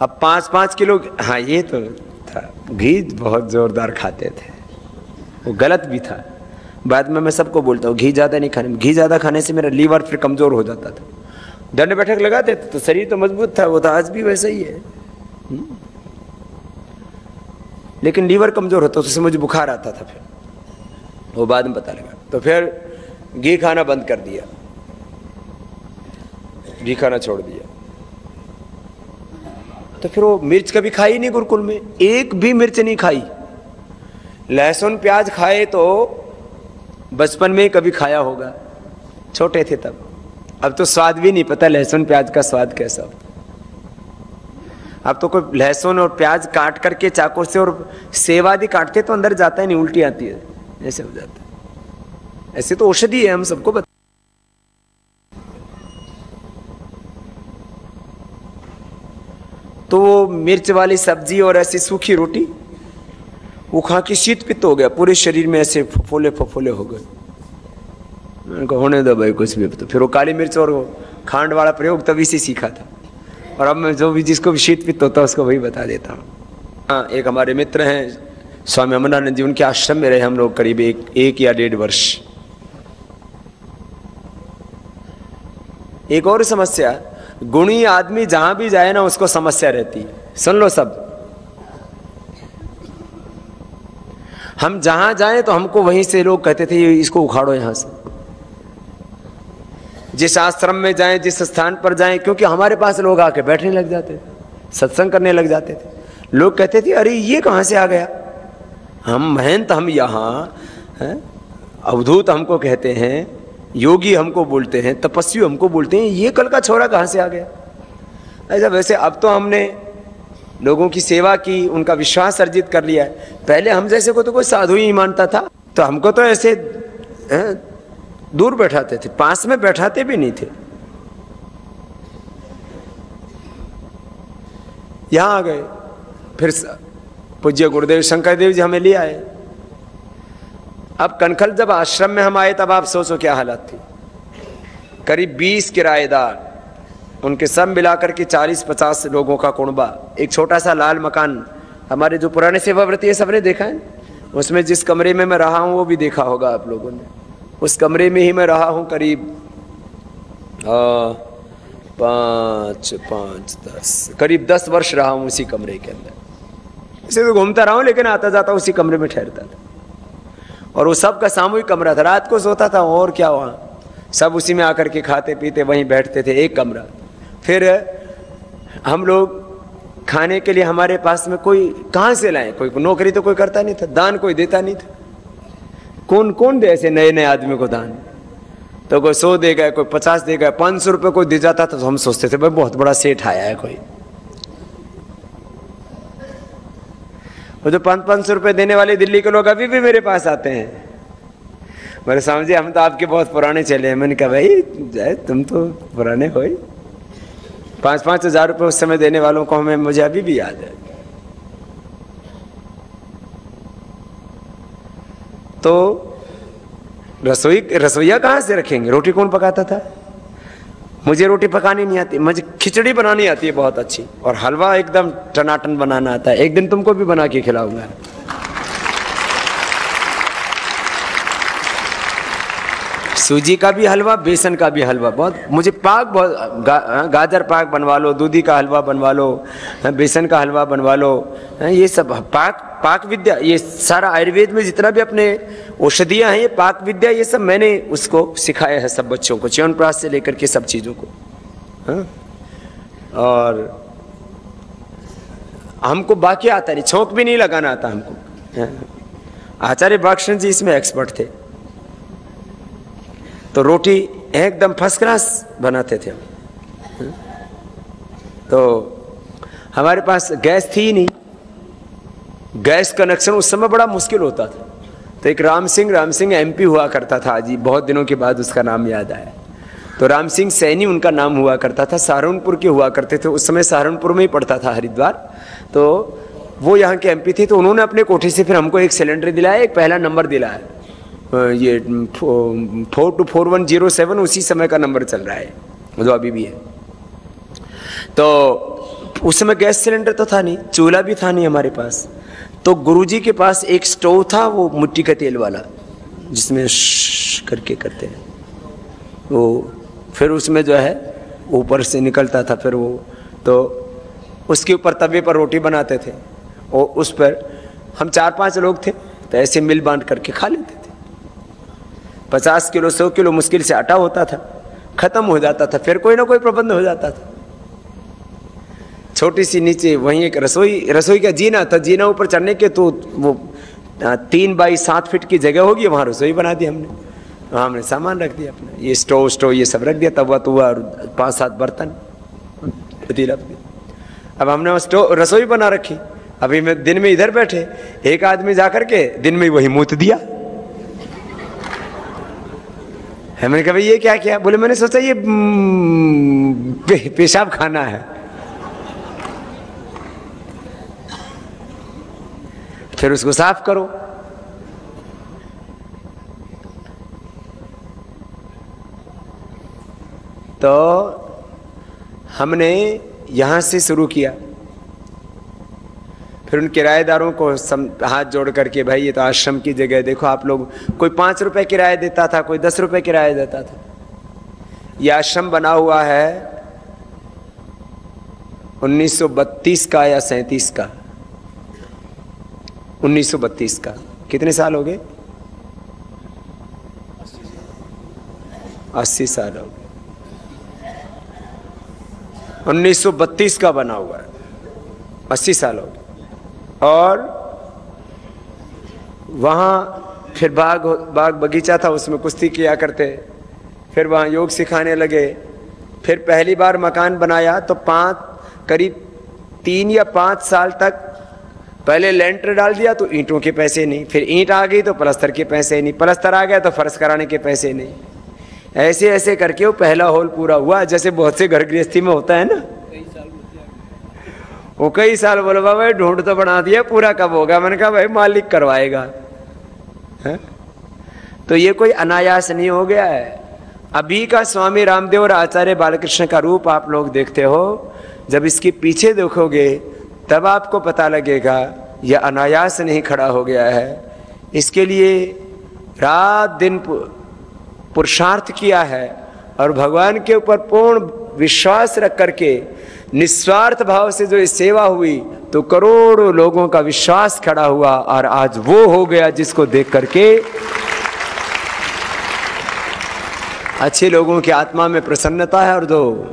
Speaker 2: अब 5-5 किलो, हाँ ये तो था, घी बहुत जोरदार खाते थे, वो गलत भी था। बाद में मैं सबको बोलता हूँ घी ज़्यादा नहीं खाने, घी ज़्यादा खाने से मेरा लीवर फिर कमज़ोर हो जाता था। दंड बैठक लगाते थे तो शरीर तो मजबूत था, वो तो आज भी वैसा ही है, लेकिन लीवर कमज़ोर होता उससे मुझे बुखार आता था। फिर वो बाद में पता लगा, तो फिर घी खाना बंद कर दिया, घी खाना छोड़ दिया। तो फिर वो मिर्च कभी खाई नहीं, गुरुकुल में एक भी मिर्च नहीं खाई। लहसुन प्याज खाए तो बचपन में कभी खाया होगा, छोटे थे तब। अब तो स्वाद भी नहीं पता लहसुन प्याज का स्वाद कैसा होता। अब तो कोई लहसुन और प्याज काट करके चाकू से और सेव आदि काटते तो अंदर जाता ही नहीं, उल्टी आती है, ऐसे हो जाता है। ऐसे तो औषधि है, हम सबको बता। तो वो मिर्च वाली सब्जी और ऐसी सूखी रोटी वो खा के शीत पित्त हो गया, पूरे शरीर में ऐसे फफोले फफोले हो गए। मैंने कहा होने दो भाई कुछ भी। तो फिर वो काली मिर्च और खांड वाला प्रयोग तभी से सीखा था, और अब मैं जो भी जिसको भी शीत पित्त होता है उसको वही बता देता हूँ। हाँ, एक हमारे मित्र हैं स्वामी अमरानंद जी उनके आश्रम में रहे हम लोग करीब एक या 1.5 वर्ष। एक और समस्या, गुणी आदमी जहां भी जाए ना उसको समस्या रहती है। सुन लो सब, हम जहां जाएं तो हमको वहीं से लोग कहते थे इसको उखाड़ो यहां से। जिस आश्रम में जाएं, जिस स्थान पर जाएं, क्योंकि हमारे पास लोग आके बैठने लग जाते थे, सत्संग करने लग जाते थे। लोग कहते थे अरे ये कहां से आ गया, हम महंत, हम यहाँ हैं, अवधूत हमको कहते हैं, योगी हमको बोलते हैं, तपस्वी हमको बोलते हैं, ये कल का छोरा कहाँ से आ गया। ऐसा वैसे अब तो हमने लोगों की सेवा की, उनका विश्वास अर्जित कर लिया है। पहले हम जैसे को तो कोई साधु ही मानता था, तो हमको तो ऐसे दूर बैठाते थे, पास में बैठाते भी नहीं थे। यहां आ गए, फिर पूज्य गुरुदेव शंकर देव जी हमें ले आए। अब कनखल जब आश्रम में हम आए तब आप सोचो क्या हालत थी। करीब 20 किराएदार, उनके सब मिलाकर के 40-50 लोगों का कुनबा, एक छोटा सा लाल मकान। हमारे जो पुराने सेवाव्रती है सबने देखा है, उसमें जिस कमरे में मैं रहा हूं वो भी देखा होगा आप लोगों ने। उस कमरे में ही मैं रहा हूं करीब 5-10 करीब 10 वर्ष रहा हूं उसी कमरे के अंदर। इसे तो घूमता रहा हूं लेकिन आता जाता उसी कमरे में ठहरता था। और वो सब का सामूहिक कमरा था, रात को सोता था और क्या, वहाँ सब उसी में आकर के खाते पीते वहीं बैठते थे, एक कमरा। फिर हम लोग खाने के लिए हमारे पास में कोई कहाँ से लाए, कोई नौकरी तो कोई करता नहीं था, दान कोई देता नहीं था। कौन कौन दे ऐसे नए नए आदमी को दान, तो कोई 100 देगा, कोई 50 देगा, 500 रुपये कोई दे जाता था तो हम सोचते थे भाई बहुत बड़ा सेठ आया है कोई। वो जो 500 रुपये देने वाले दिल्ली के लोग अभी भी मेरे पास आते हैं, मेरे स्वामी जी हम तो आपके बहुत पुराने चले हैं। मैंने कहा भाई तुम तो पुराने हो ही, 5-5 हज़ार रुपये उस समय देने वालों को हमें, मुझे अभी भी याद है। तो रसोईया कहाँ से रखेंगे, रोटी कौन पकाता था। मुझे रोटी पकानी नहीं आती, मुझे खिचड़ी बनानी आती है बहुत अच्छी, और हलवा एकदम टनाटन बनाना आता है। एक दिन तुमको भी बना के खिलाऊंगा। सूजी का भी हलवा, बेसन का भी हलवा, बहुत मुझे पाक बहुत गाजर पाक बनवा लो, दूधी का हलवा बनवा लो, बेसन का हलवा बनवा लो, ये सब पाक विद्या, ये सारा आयुर्वेद में जितना भी अपने औषधियाँ हैं, ये पाक विद्या, ये सब मैंने उसको सिखाया है सब बच्चों को, च्यवनप्राश से लेकर के सब चीज़ों को। हाँ, और हमको बाकी आता नहीं, छोंक भी नहीं लगाना आता हमको। आचार्य बालकृष्ण जी इसमें एक्सपर्ट थे। तो रोटी एकदम फर्स्ट क्लास बनाते थे हम। तो हमारे पास गैस थी ही नहीं, गैस कनेक्शन उस समय बड़ा मुश्किल होता था। तो एक राम सिंह एमपी हुआ करता था जी, बहुत दिनों के बाद उसका नाम याद आया। तो राम सिंह सैनी उनका नाम हुआ करता था, सहारनपुर के हुआ करते थे, उस समय सहारनपुर में ही पड़ता था हरिद्वार। तो वो यहाँ के एमपी थे, तो उन्होंने अपने कोठे से फिर हमको एक सिलेंडर दिलाया, एक पहला नंबर दिलाया, ये 424107 उसी समय का नंबर चल रहा है जो अभी भी है। तो उस समय गैस सिलेंडर तो था नहीं, चूल्हा भी था नहीं हमारे पास। तो गुरुजी के पास एक स्टोव था, वो मिट्टी का तेल वाला, जिसमें करके करते हैं वो, फिर उसमें जो है ऊपर से निकलता था, फिर वो तो उसके ऊपर तवे पर रोटी बनाते थे, और उस पर हम 4-5 लोग थे, तो ऐसे मिल बांट करके खा लेते थे। 50 किलो 100 किलो मुश्किल से आटा होता था, खत्म हो जाता था, फिर कोई ना कोई प्रबंध हो जाता था। छोटी सी नीचे वहीं एक रसोई का जीना था, जीना ऊपर चढ़ने के तो वो 3 बाई 7 फीट की जगह होगी, वहाँ रसोई बना दी हमने। वहाँ हमने सामान रख दिया अपना, ये स्टोव ये सब रख दिया, तवा तुआ और 5-7 बर्तन पतीला। अब हमने वो रसोई बना रखी। अभी मैं दिन में इधर बैठे, एक आदमी जाकर के दिन में वही मूत दिया है। मैंने कहा भाई ये क्या किया, बोले मैंने सोचा ये पेशाब खाना है। फिर उसको साफ करो। तो हमने यहां से शुरू किया। फिर उन किराएदारों को हाथ जोड़ करके, भाई ये तो आश्रम की जगह है, देखो आप लोग, कोई 5 रुपए किराया देता था, कोई 10 रुपए किराया देता था। ये आश्रम बना हुआ है 1932 का या 37 का, 1932 का। कितने साल हो गए? 80 साल हो गए। 1932 का बना हुआ है, 80 साल हो गए। और वहाँ फिर बाग बगीचा था, उसमें कुश्ती किया करते, फिर वहाँ योग सिखाने लगे। फिर पहली बार मकान बनाया तो करीब 3 या 5 साल तक पहले लेंटर डाल दिया तो ईंटों के पैसे नहीं, फिर ईंट आ गई तो प्लस्तर के पैसे नहीं, प्लस्तर आ गया तो फर्श कराने के पैसे नहीं। ऐसे ऐसे करके वो पहला हॉल पूरा हुआ। जैसे बहुत से घर गृहस्थी में होता है ना, वो कई साल बोले भाई ढूंढ तो बना दिया, पूरा कब होगा? मैंने कहा भाई मालिक करवाएगा है? तो ये कोई अनायास नहीं हो गया है। अभी का स्वामी रामदेव और आचार्य बालकृष्ण का रूप आप लोग देखते हो, जब इसके पीछे देखोगे तब आपको पता लगेगा यह अनायास नहीं खड़ा हो गया है। इसके लिए रात दिन पुरुषार्थ किया है और भगवान के ऊपर पूर्ण विश्वास रख करके निस्वार्थ भाव से जो सेवा हुई तो करोड़ों लोगों का विश्वास खड़ा हुआ। और आज वो हो गया जिसको देख करके अच्छे लोगों की आत्मा में प्रसन्नता है, और जो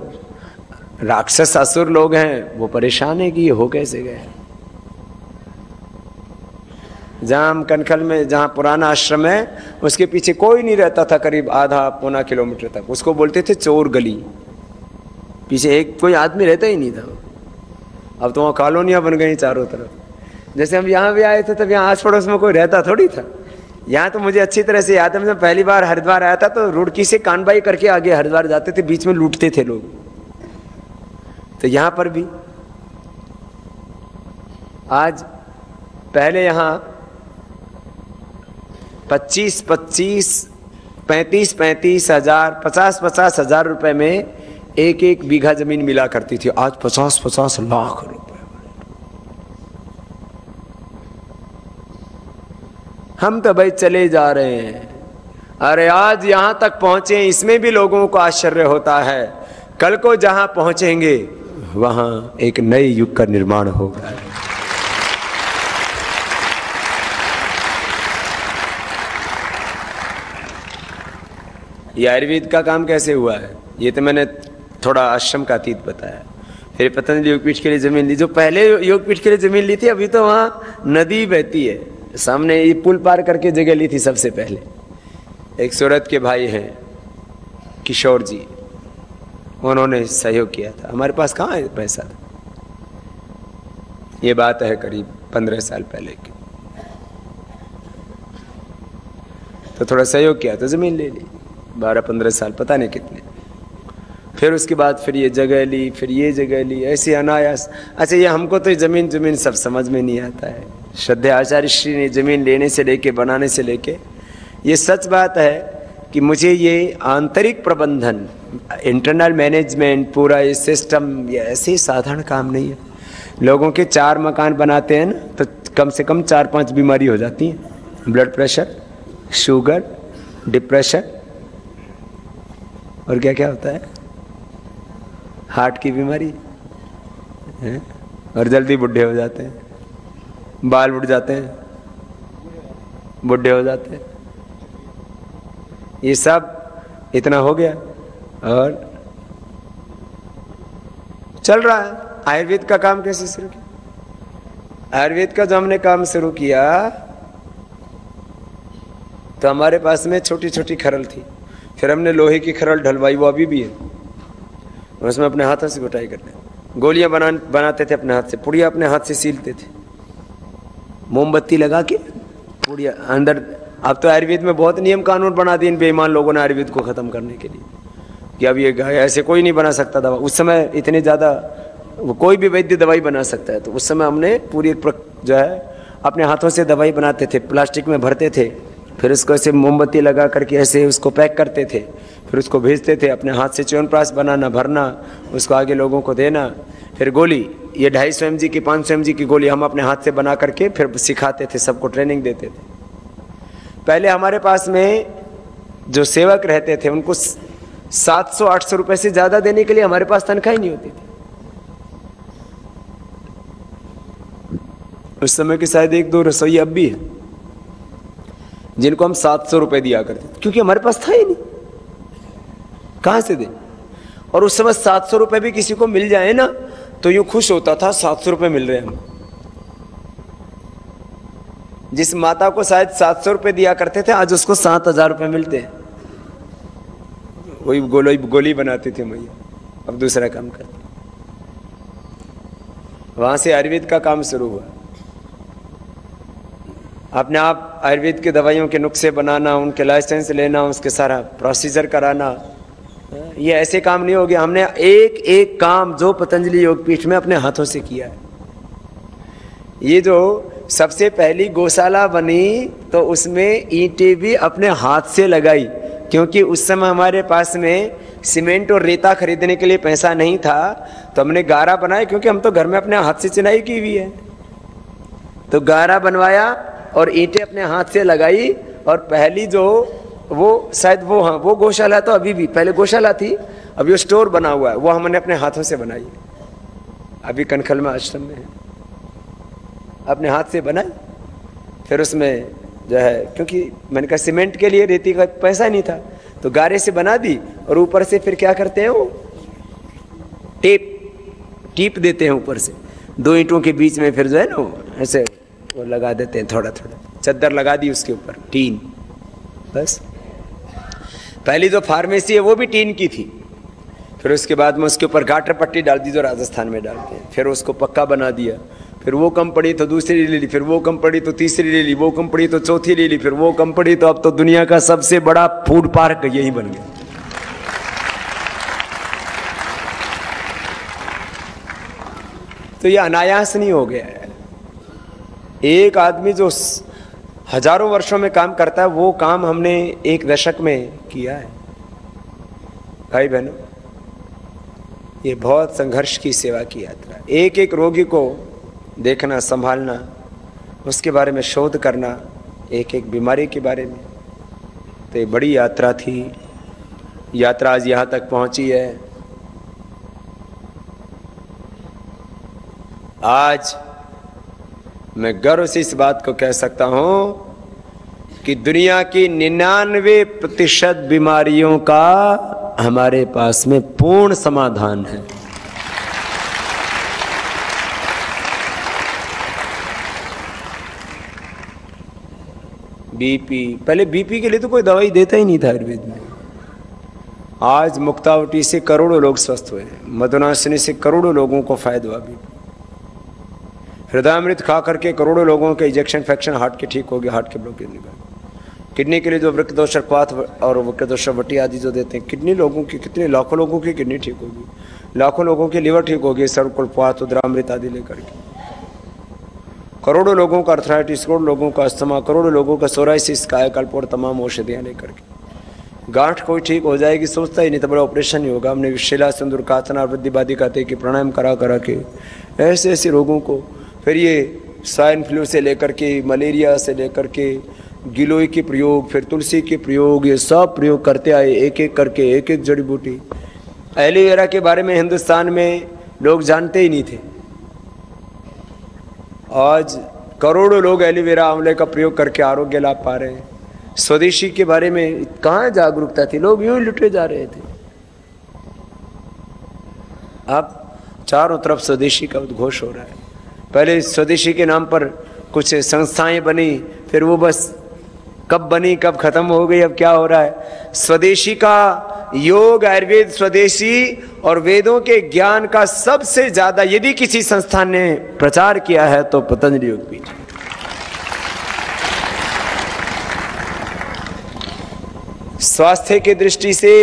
Speaker 2: राक्षस असुर लोग हैं वो परेशान है कि ये हो कैसे गए। जहाँ हम कनखल में, जहाँ पुराना आश्रम है, उसके पीछे कोई नहीं रहता था, करीब आधा पौना किलोमीटर तक। उसको बोलते थे चोर गली। पीछे एक कोई आदमी रहता ही नहीं था। अब तो वहाँ कॉलोनियाँ बन गई चारों तरफ। जैसे हम यहाँ भी आए थे तब यहाँ आस पड़ोस में कोई रहता थोड़ी था। यहाँ तो मुझे अच्छी तरह से याद है, मैं पहली बार हरिद्वार आया था तो रुड़की से कानबाई करके आगे हरिद्वार जाते थे, बीच में लूटते थे लोग। तो यहाँ पर भी आज, पहले यहाँ 35 हजार 50 हजार रुपए में एक बीघा जमीन मिला करती थी। आज 50 लाख रुपए। हम तो भाई चले जा रहे हैं। अरे आज यहां तक पहुंचे, इसमें भी लोगों को आश्चर्य होता है। कल को जहां पहुंचेंगे वहां एक नए युग का निर्माण होगा। ये आयुर्वेद का काम कैसे हुआ है, ये तो मैंने थोड़ा आश्रम का अतीत बताया। फिर पतंजलि योगपीठ के लिए जमीन ली, जो पहले योगपीठ के लिए जमीन ली थी, अभी तो वहाँ नदी बहती है सामने, ये पुल पार करके जगह ली थी सबसे पहले। एक सूरत के भाई हैं किशोर जी, उन्होंने सहयोग किया था। हमारे पास कहाँ है पैसा था, ये बात है करीब 15 साल पहले की। तो थोड़ा सहयोग किया तो जमीन ले ली, 12-15 साल, पता नहीं कितने। फिर उसके बाद फिर ये जगह ली, फिर ये जगह ली, ऐसे अनायास। अच्छा, ये हमको तो जमीन सब समझ में नहीं आता है। श्रद्धेय आचार्य श्री ने जमीन लेने से लेके, बनाने से लेके, ये सच बात है कि मुझे ये आंतरिक प्रबंधन, इंटरनल मैनेजमेंट, पूरा ये सिस्टम, ये ऐसे साधारण काम नहीं है। लोगों के 4 मकान बनाते हैं ना, तो कम से कम 4-5 बीमारी हो जाती हैं। ब्लड प्रेशर, शुगर, डिप्रेशन, और क्या क्या होता है, हार्ट की बीमारी है, और जल्दी बुढ़े हो जाते हैं, बाल उड़ जाते हैं, बुढ़े हो जाते हैं। ये सब इतना हो गया और चल रहा है। आयुर्वेद का काम कैसे शुरू किया? आयुर्वेद का जो हमने काम शुरू किया तो हमारे पास में छोटी छोटी खरल थी, फिर हमने लोहे की खरल ढलवाई, वो अभी भी है। उसमें अपने हाथों से गुटाई करते, गोलियां बनाते थे अपने हाथ से, पुड़िया अपने हाथ से सीलते थे, मोमबत्ती लगा के पुड़िया अंदर। अब तो आयुर्वेद में बहुत नियम कानून बना दिए इन बेईमान लोगों ने आयुर्वेद को ख़त्म करने के लिए, कि अब ये ऐसे कोई नहीं बना सकता दवा। उस समय इतने ज़्यादा, वो कोई भी वैद्य दवाई बना सकता है, तो उस समय हमने पूरी जो है अपने हाथों से दवाई बनाते थे, प्लास्टिक में भरते थे, फिर उसको ऐसे मोमबत्ती लगा करके ऐसे उसको पैक करते थे, फिर उसको भेजते थे। अपने हाथ से च्यवनप्राश बनाना, भरना, उसको आगे लोगों को देना, फिर गोली ये 250 mg की 500 mg की गोली हम अपने हाथ से बना करके फिर सिखाते थे, सबको ट्रेनिंग देते थे। पहले हमारे पास में जो सेवक रहते थे उनको 700-800 रुपए से ज्यादा देने के लिए हमारे पास तनख्वाह ही नहीं होती थी। उस समय के शायद 1-2 रसोई अब भी है जिनको हम 700 रुपए दिया करते थे, क्योंकि हमारे पास था ही नहीं, कहां से दे। और उस समय 700 रुपए भी किसी को मिल जाए ना तो यूं खुश होता था, 700 रुपए मिल रहे हैं हम। जिस माता को शायद 700 रुपए दिया करते थे आज उसको 7,000 रुपए मिलते हैं। वही गोली बनाती थी मैया, अब दूसरा काम करती। वहां से आयुर्वेद का काम शुरू हुआ। अपने आप आयुर्वेद की दवाइयों के नुस्खे बनाना, उनके लाइसेंस लेना, उसके सारा प्रोसीजर कराना, ये ऐसे काम नहीं हो गया। हमने एक एक काम जो पतंजलि योगपीठ में अपने हाथों से किया है। ये जो सबसे पहली गौशाला बनी तो उसमें ईंटें भी अपने हाथ से लगाई, क्योंकि उस समय हमारे पास में सीमेंट और रेता खरीदने के लिए पैसा नहीं था, तो हमने गारा बनाया, क्योंकि हम तो घर में अपने हाथ से चिनाई की हुई है। तो गारा बनवाया और ईंटें अपने हाथ से लगाई। और पहली जो वो शायद वो, हाँ वो गौशाला तो अभी भी, पहले गौशाला थी, अभी वो स्टोर बना हुआ है, वो हमने अपने हाथों से बनाई, अभी कनखल में आश्रम में है, अपने हाथ से बनाई। फिर उसमें जो है, क्योंकि मैंने कहा सीमेंट के लिए रेती का पैसा नहीं था, तो गारे से बना दी और ऊपर से फिर क्या करते हैं वो टीप देते हैं ऊपर से, 2 ईंटों के बीच में फिर जो है ना ऐसे वो लगा देते हैं, थोड़ा थोड़ा चद्दर लगा दी उसके ऊपर, टीन। बस पहली जो फार्मेसी है वो भी टीन की थी। फिर उसके बाद में उसके ऊपर गाटर पट्टी डाल दी जो राजस्थान में डालते हैं, फिर उसको पक्का बना दिया। फिर वो कम पड़ी तो दूसरी ले ली, फिर वो कम पड़ी तो तीसरी ले ली, वो कम पड़ी तो चौथी ले ली, फिर वो कम पड़ी तो अब तो दुनिया का सबसे बड़ा फूड पार्क यही बन गया। तो ये अनायास नहीं हो गया है। एक आदमी जो हजारों वर्षों में काम करता है वो काम हमने 1 दशक में किया है। भाई बहनों, ये बहुत संघर्ष की सेवा की यात्रा। एक एक रोगी को देखना, संभालना, उसके बारे में शोध करना, एक एक बीमारी के बारे में, तो ये बड़ी यात्रा थी। यात्रा आज यहाँ तक पहुँची है। आज मैं गर्व से इस बात को कह सकता हूं कि दुनिया की 99% बीमारियों का हमारे पास में पूर्ण समाधान है। बीपी, पहले बीपी के लिए तो कोई दवाई देता ही नहीं था आयुर्वेद में। आज मुक्तावटी से करोड़ों लोग स्वस्थ हुए हैं, मधुनाशिनी से करोड़ों लोगों को फायदा हुआ। बीपी, हृदयामृत खा करके करोड़ों लोगों के इंजेक्शन फैक्शन हार्ट के ठीक हो गए, हार्ट के ब्लॉकेज निकल। किडनी के लिए जो वृक्कदोषक्वाथ और वृक्कदोषवटी आदि जो देते हैं, किडनी लोगों की, कितने लाखों लोगों की किडनी ठीक होगी, लाखों लोगों की लिवर ठीक होगी, सर्वकुलपाथ, उदरामृत आदि लेकर के। करोड़ों लोगों का अर्थराइटिस, करोड़ों लोगों का अस्थमा, करोड़ों लोगों का सोराइसिस, कायाकल्प और तमाम औषधियाँ लेकर के। गांठ कोई ठीक हो जाएगी सोचता ही नहीं, तो बड़ा ऑपरेशन ही होगा। हमने शिला सिंदूर काचना वृद्धिवादी कहते कि प्राणायाम करा करा के ऐसे ऐसे रोगों को, फिर ये स्वाइन फ्लू से लेकर के, मलेरिया से लेकर के, गिलोय के प्रयोग, फिर तुलसी के प्रयोग, ये सब प्रयोग करते आए एक एक करके, एक एक जड़ी बूटी। एलोवेरा के बारे में हिंदुस्तान में लोग जानते ही नहीं थे। आज करोड़ों लोग एलोवेरा आंवले का प्रयोग करके आरोग्य लाभ पा रहे हैं। स्वदेशी के बारे में कहाँ जागरूकता थी, लोग यूं ही लुटे जा रहे थे। अब चारों तरफ स्वदेशी का उद्घोष हो रहा है। पहले स्वदेशी के नाम पर कुछ संस्थाएं बनी, फिर वो बस कब बनी कब खत्म हो गई, अब क्या हो रहा है। स्वदेशी का योग, आयुर्वेद स्वदेशी और वेदों के ज्ञान का सबसे ज्यादा यदि किसी संस्थान ने प्रचार किया है तो पतंजलि योगपीठ। स्वास्थ्य की दृष्टि से,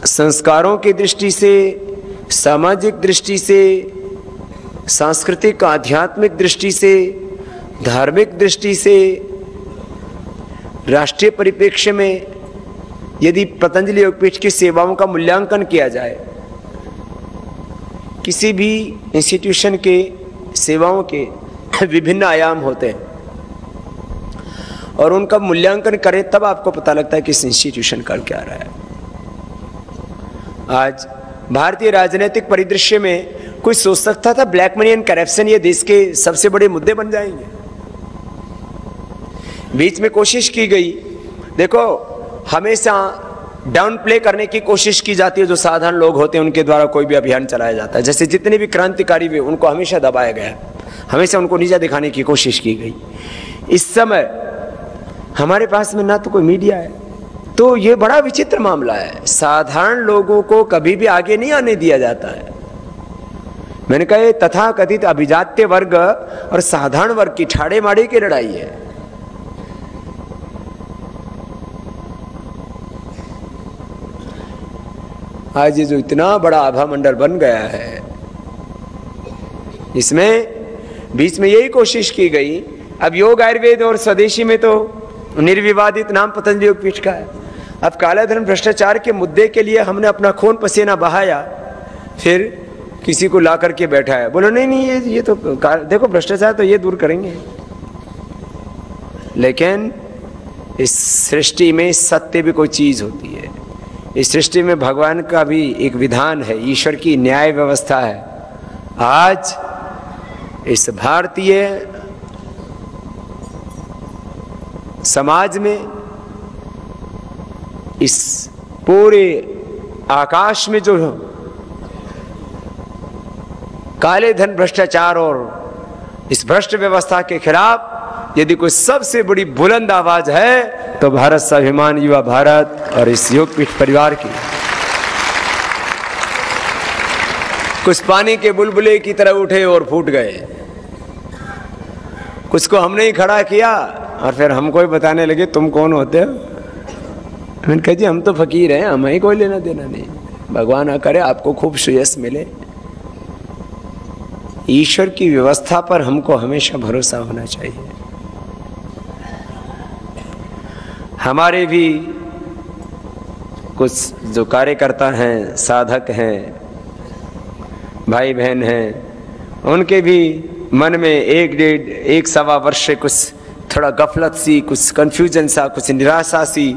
Speaker 2: संस्कारों की दृष्टि से, सामाजिक दृष्टि से, सांस्कृतिक आध्यात्मिक दृष्टि से, धार्मिक दृष्टि से, राष्ट्रीय परिप्रेक्ष्य में यदि पतंजलि योगपीठ की सेवाओं का मूल्यांकन किया जाए किसी भी इंस्टीट्यूशन के सेवाओं के विभिन्न आयाम होते हैं और उनका मूल्यांकन करें तब आपको पता लगता है कि इस इंस्टीट्यूशन का क्या रहा है। आज भारतीय राजनीतिक परिदृश्य में कोई सोच सकता था ब्लैक मनी एंड करप्शन ये देश के सबसे बड़े मुद्दे बन जाएंगे? बीच में कोशिश की गई, देखो हमेशा डाउन प्ले करने की कोशिश की जाती है जो साधारण लोग होते हैं उनके द्वारा कोई भी अभियान चलाया जाता है। जैसे जितने भी क्रांतिकारी हुए उनको हमेशा दबाया गया, हमेशा उनको नीचा दिखाने की कोशिश की गई। इस समय हमारे पास में ना तो कोई मीडिया है, तो ये बड़ा विचित्र मामला है। साधारण लोगों को कभी भी आगे नहीं आने दिया जाता है। मैंने कहा ये तथाकथित अभिजात्य वर्ग और साधारण वर्ग की ठाड़े माड़े की लड़ाई है। आज ये जो इतना बड़ा आभा मंडल बन गया है, इसमें बीच में यही कोशिश की गई। अब योग आयुर्वेद और स्वदेशी में तो निर्विवादित नाम पतंजलि योगपीठ का है। अब काला धन भ्रष्टाचार के मुद्दे के लिए हमने अपना खून पसीना बहाया, फिर किसी को ला करके बैठाया, बोलो नहीं नहीं ये तो देखो भ्रष्टाचार तो ये दूर करेंगे। लेकिन इस सृष्टि में सत्य भी कोई चीज होती है। इस सृष्टि में भगवान का भी एक विधान है, ईश्वर की न्याय व्यवस्था है। आज इस भारतीय समाज में, इस पूरे आकाश में जो काले धन भ्रष्टाचार और इस भ्रष्ट व्यवस्था के खिलाफ यदि कोई सबसे बड़ी बुलंद आवाज है तो भारत स्वाभिमान युवा भारत और इस योगपीठ परिवार की। कुछ पानी के बुलबुले की तरह उठे और फूट गए, कुछ को हमने ही खड़ा किया और फिर हमको ही बताने लगे तुम कौन होते हो। मैंने कहा जी हम तो फकीर हैं, हमें कोई लेना देना नहीं। भगवान ना करे आपको खूब सुयश मिले। ईश्वर की व्यवस्था पर हमको हमेशा भरोसा होना चाहिए। हमारे भी कुछ जो कार्यकर्ता हैं, साधक हैं, भाई बहन हैं, उनके भी मन में एक सवा वर्ष से कुछ थोड़ा गफलत सी, कुछ कंफ्यूजन सा, कुछ निराशा सी,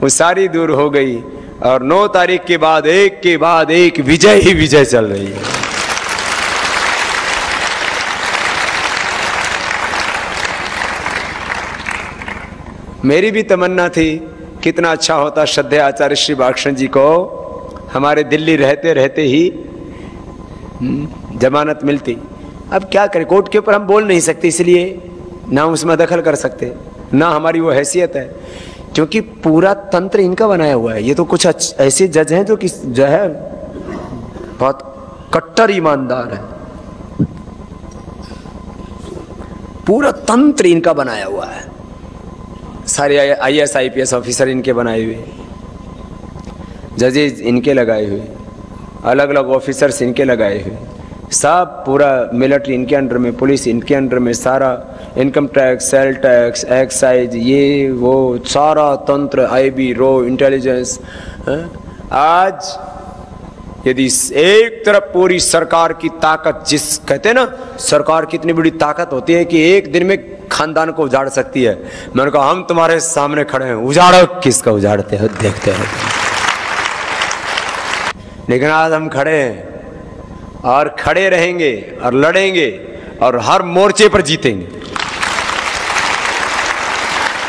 Speaker 2: वो सारी दूर हो गई और 9 तारीख के बाद एक विजय ही विजय चल रही है। मेरी भी तमन्ना थी कितना अच्छा होता श्रद्धेय आचार्य श्री बालकृष्ण जी को हमारे दिल्ली रहते रहते ही जमानत मिलती। अब क्या करें, कोर्ट के ऊपर हम बोल नहीं सकते, इसलिए ना उसमें दखल कर सकते, ना हमारी वो हैसियत है, क्योंकि पूरा तंत्र इनका बनाया हुआ है। ये तो कुछ ऐसे जज हैं जो है बहुत कट्टर ईमानदार है। पूरा तंत्र इनका बनाया हुआ है, सारे IAS IPS ऑफिसर इनके बनाए हुए, जजेज इनके लगाए हुए, अलग अलग ऑफिसर्स इनके लगाए हुए, सब पूरा मिलिट्री इनके अंडर में, पुलिस इनके अंडर में, सारा income tax, sale tax, excise, ये वो सारा तंत्र, IB, रो, इंटेलिजेंस। आज यदि एक तरफ पूरी सरकार की ताकत, जिस कहते हैं ना सरकार कितनी बड़ी ताकत होती है कि एक दिन में खानदान को उजाड़ सकती है। मैंने कहा हम तुम्हारे सामने खड़े हैं, उजाड़ो, किसका उजाड़ते हो देखते हो। लेकिन आज हम खड़े हैं और खड़े रहेंगे और लड़ेंगे और हर मोर्चे पर जीतेंगे।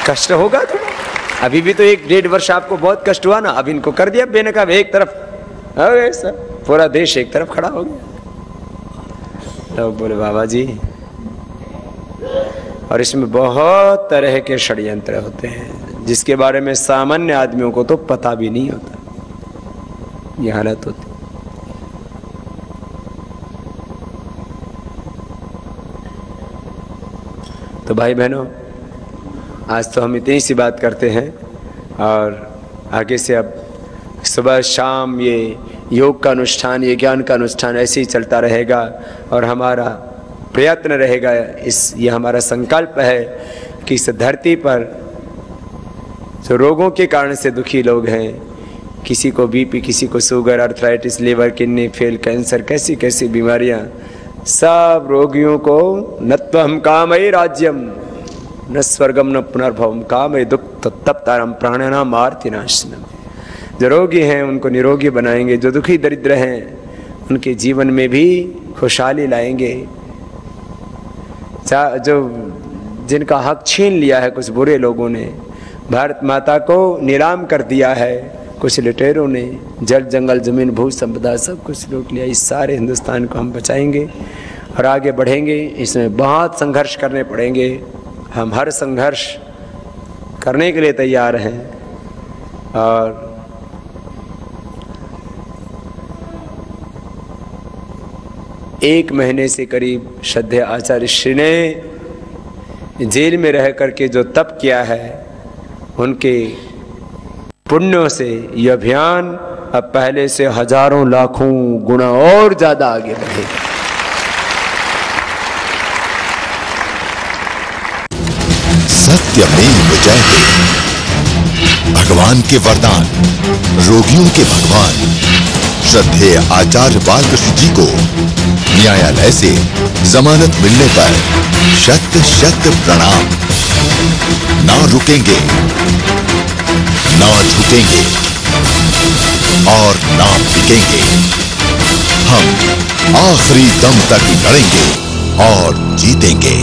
Speaker 2: कष्ट होगा तो अभी भी तो 1-1.5 वर्ष आपको बहुत कष्ट हुआ ना, अब इनको कर दिया बेनकाब, एक तरफ हो गए सब, पूरा देश एक तरफ खड़ा हो गया। लोग बोले बाबा जी, और इसमें बहुत तरह के षड्यंत्र होते हैं जिसके बारे में सामान्य आदमियों को तो पता भी नहीं होता। ये हालत होती। तो भाई बहनों, आज तो हम इतनी सी बात करते हैं और आगे से अब सुबह शाम ये योग का अनुष्ठान, ये ज्ञान का अनुष्ठान ऐसे ही चलता रहेगा और हमारा प्रयत्न रहेगा, ये हमारा संकल्प है कि इस धरती पर जो रोगों के कारण से दुखी लोग हैं, किसी को बीपी, किसी को sugar, arthritis, liver, kidney fail, cancer, कैसी कैसी बीमारियां। सब रोगियों को न त्वहं कामये राज्यम न स्वर्गम न पुनर्भवम कामये दुख तप्तारम प्राणानाम आर्तिनाशनम। जो रोगी हैं उनको निरोगी बनाएंगे, जो दुखी दरिद्र हैं उनके जीवन में भी खुशहाली लाएंगे। जो जिनका हक छीन लिया है कुछ बुरे लोगों ने, भारत माता को नीलाम कर दिया है कुछ लुटेरों ने, जल जंगल जमीन भू संपदा सब कुछ लूट लिया, इस सारे हिंदुस्तान को हम बचाएंगे और आगे बढ़ेंगे। इसमें बहुत संघर्ष करने पड़ेंगे, हम हर संघर्ष करने के लिए तैयार हैं। और एक महीने से करीब श्रद्धेय आचार्य श्री ने जेल में रह करके जो तप किया है, उनके पुण्यों से यह अभियान अब पहले से हजारों लाखों गुना और ज्यादा आगे बढ़ेगा।
Speaker 1: सत्यमेव जयते। भगवान के वरदान, रोगियों के भगवान श्रद्धेय आचार्य बालकृष्ण जी को न्यायालय से जमानत मिलने पर शत शत प्रणाम। ना रुकेंगे, ना झुकेंगे और ना बिकेंगे। हम आखिरी दम तक लड़ेंगे और जीतेंगे।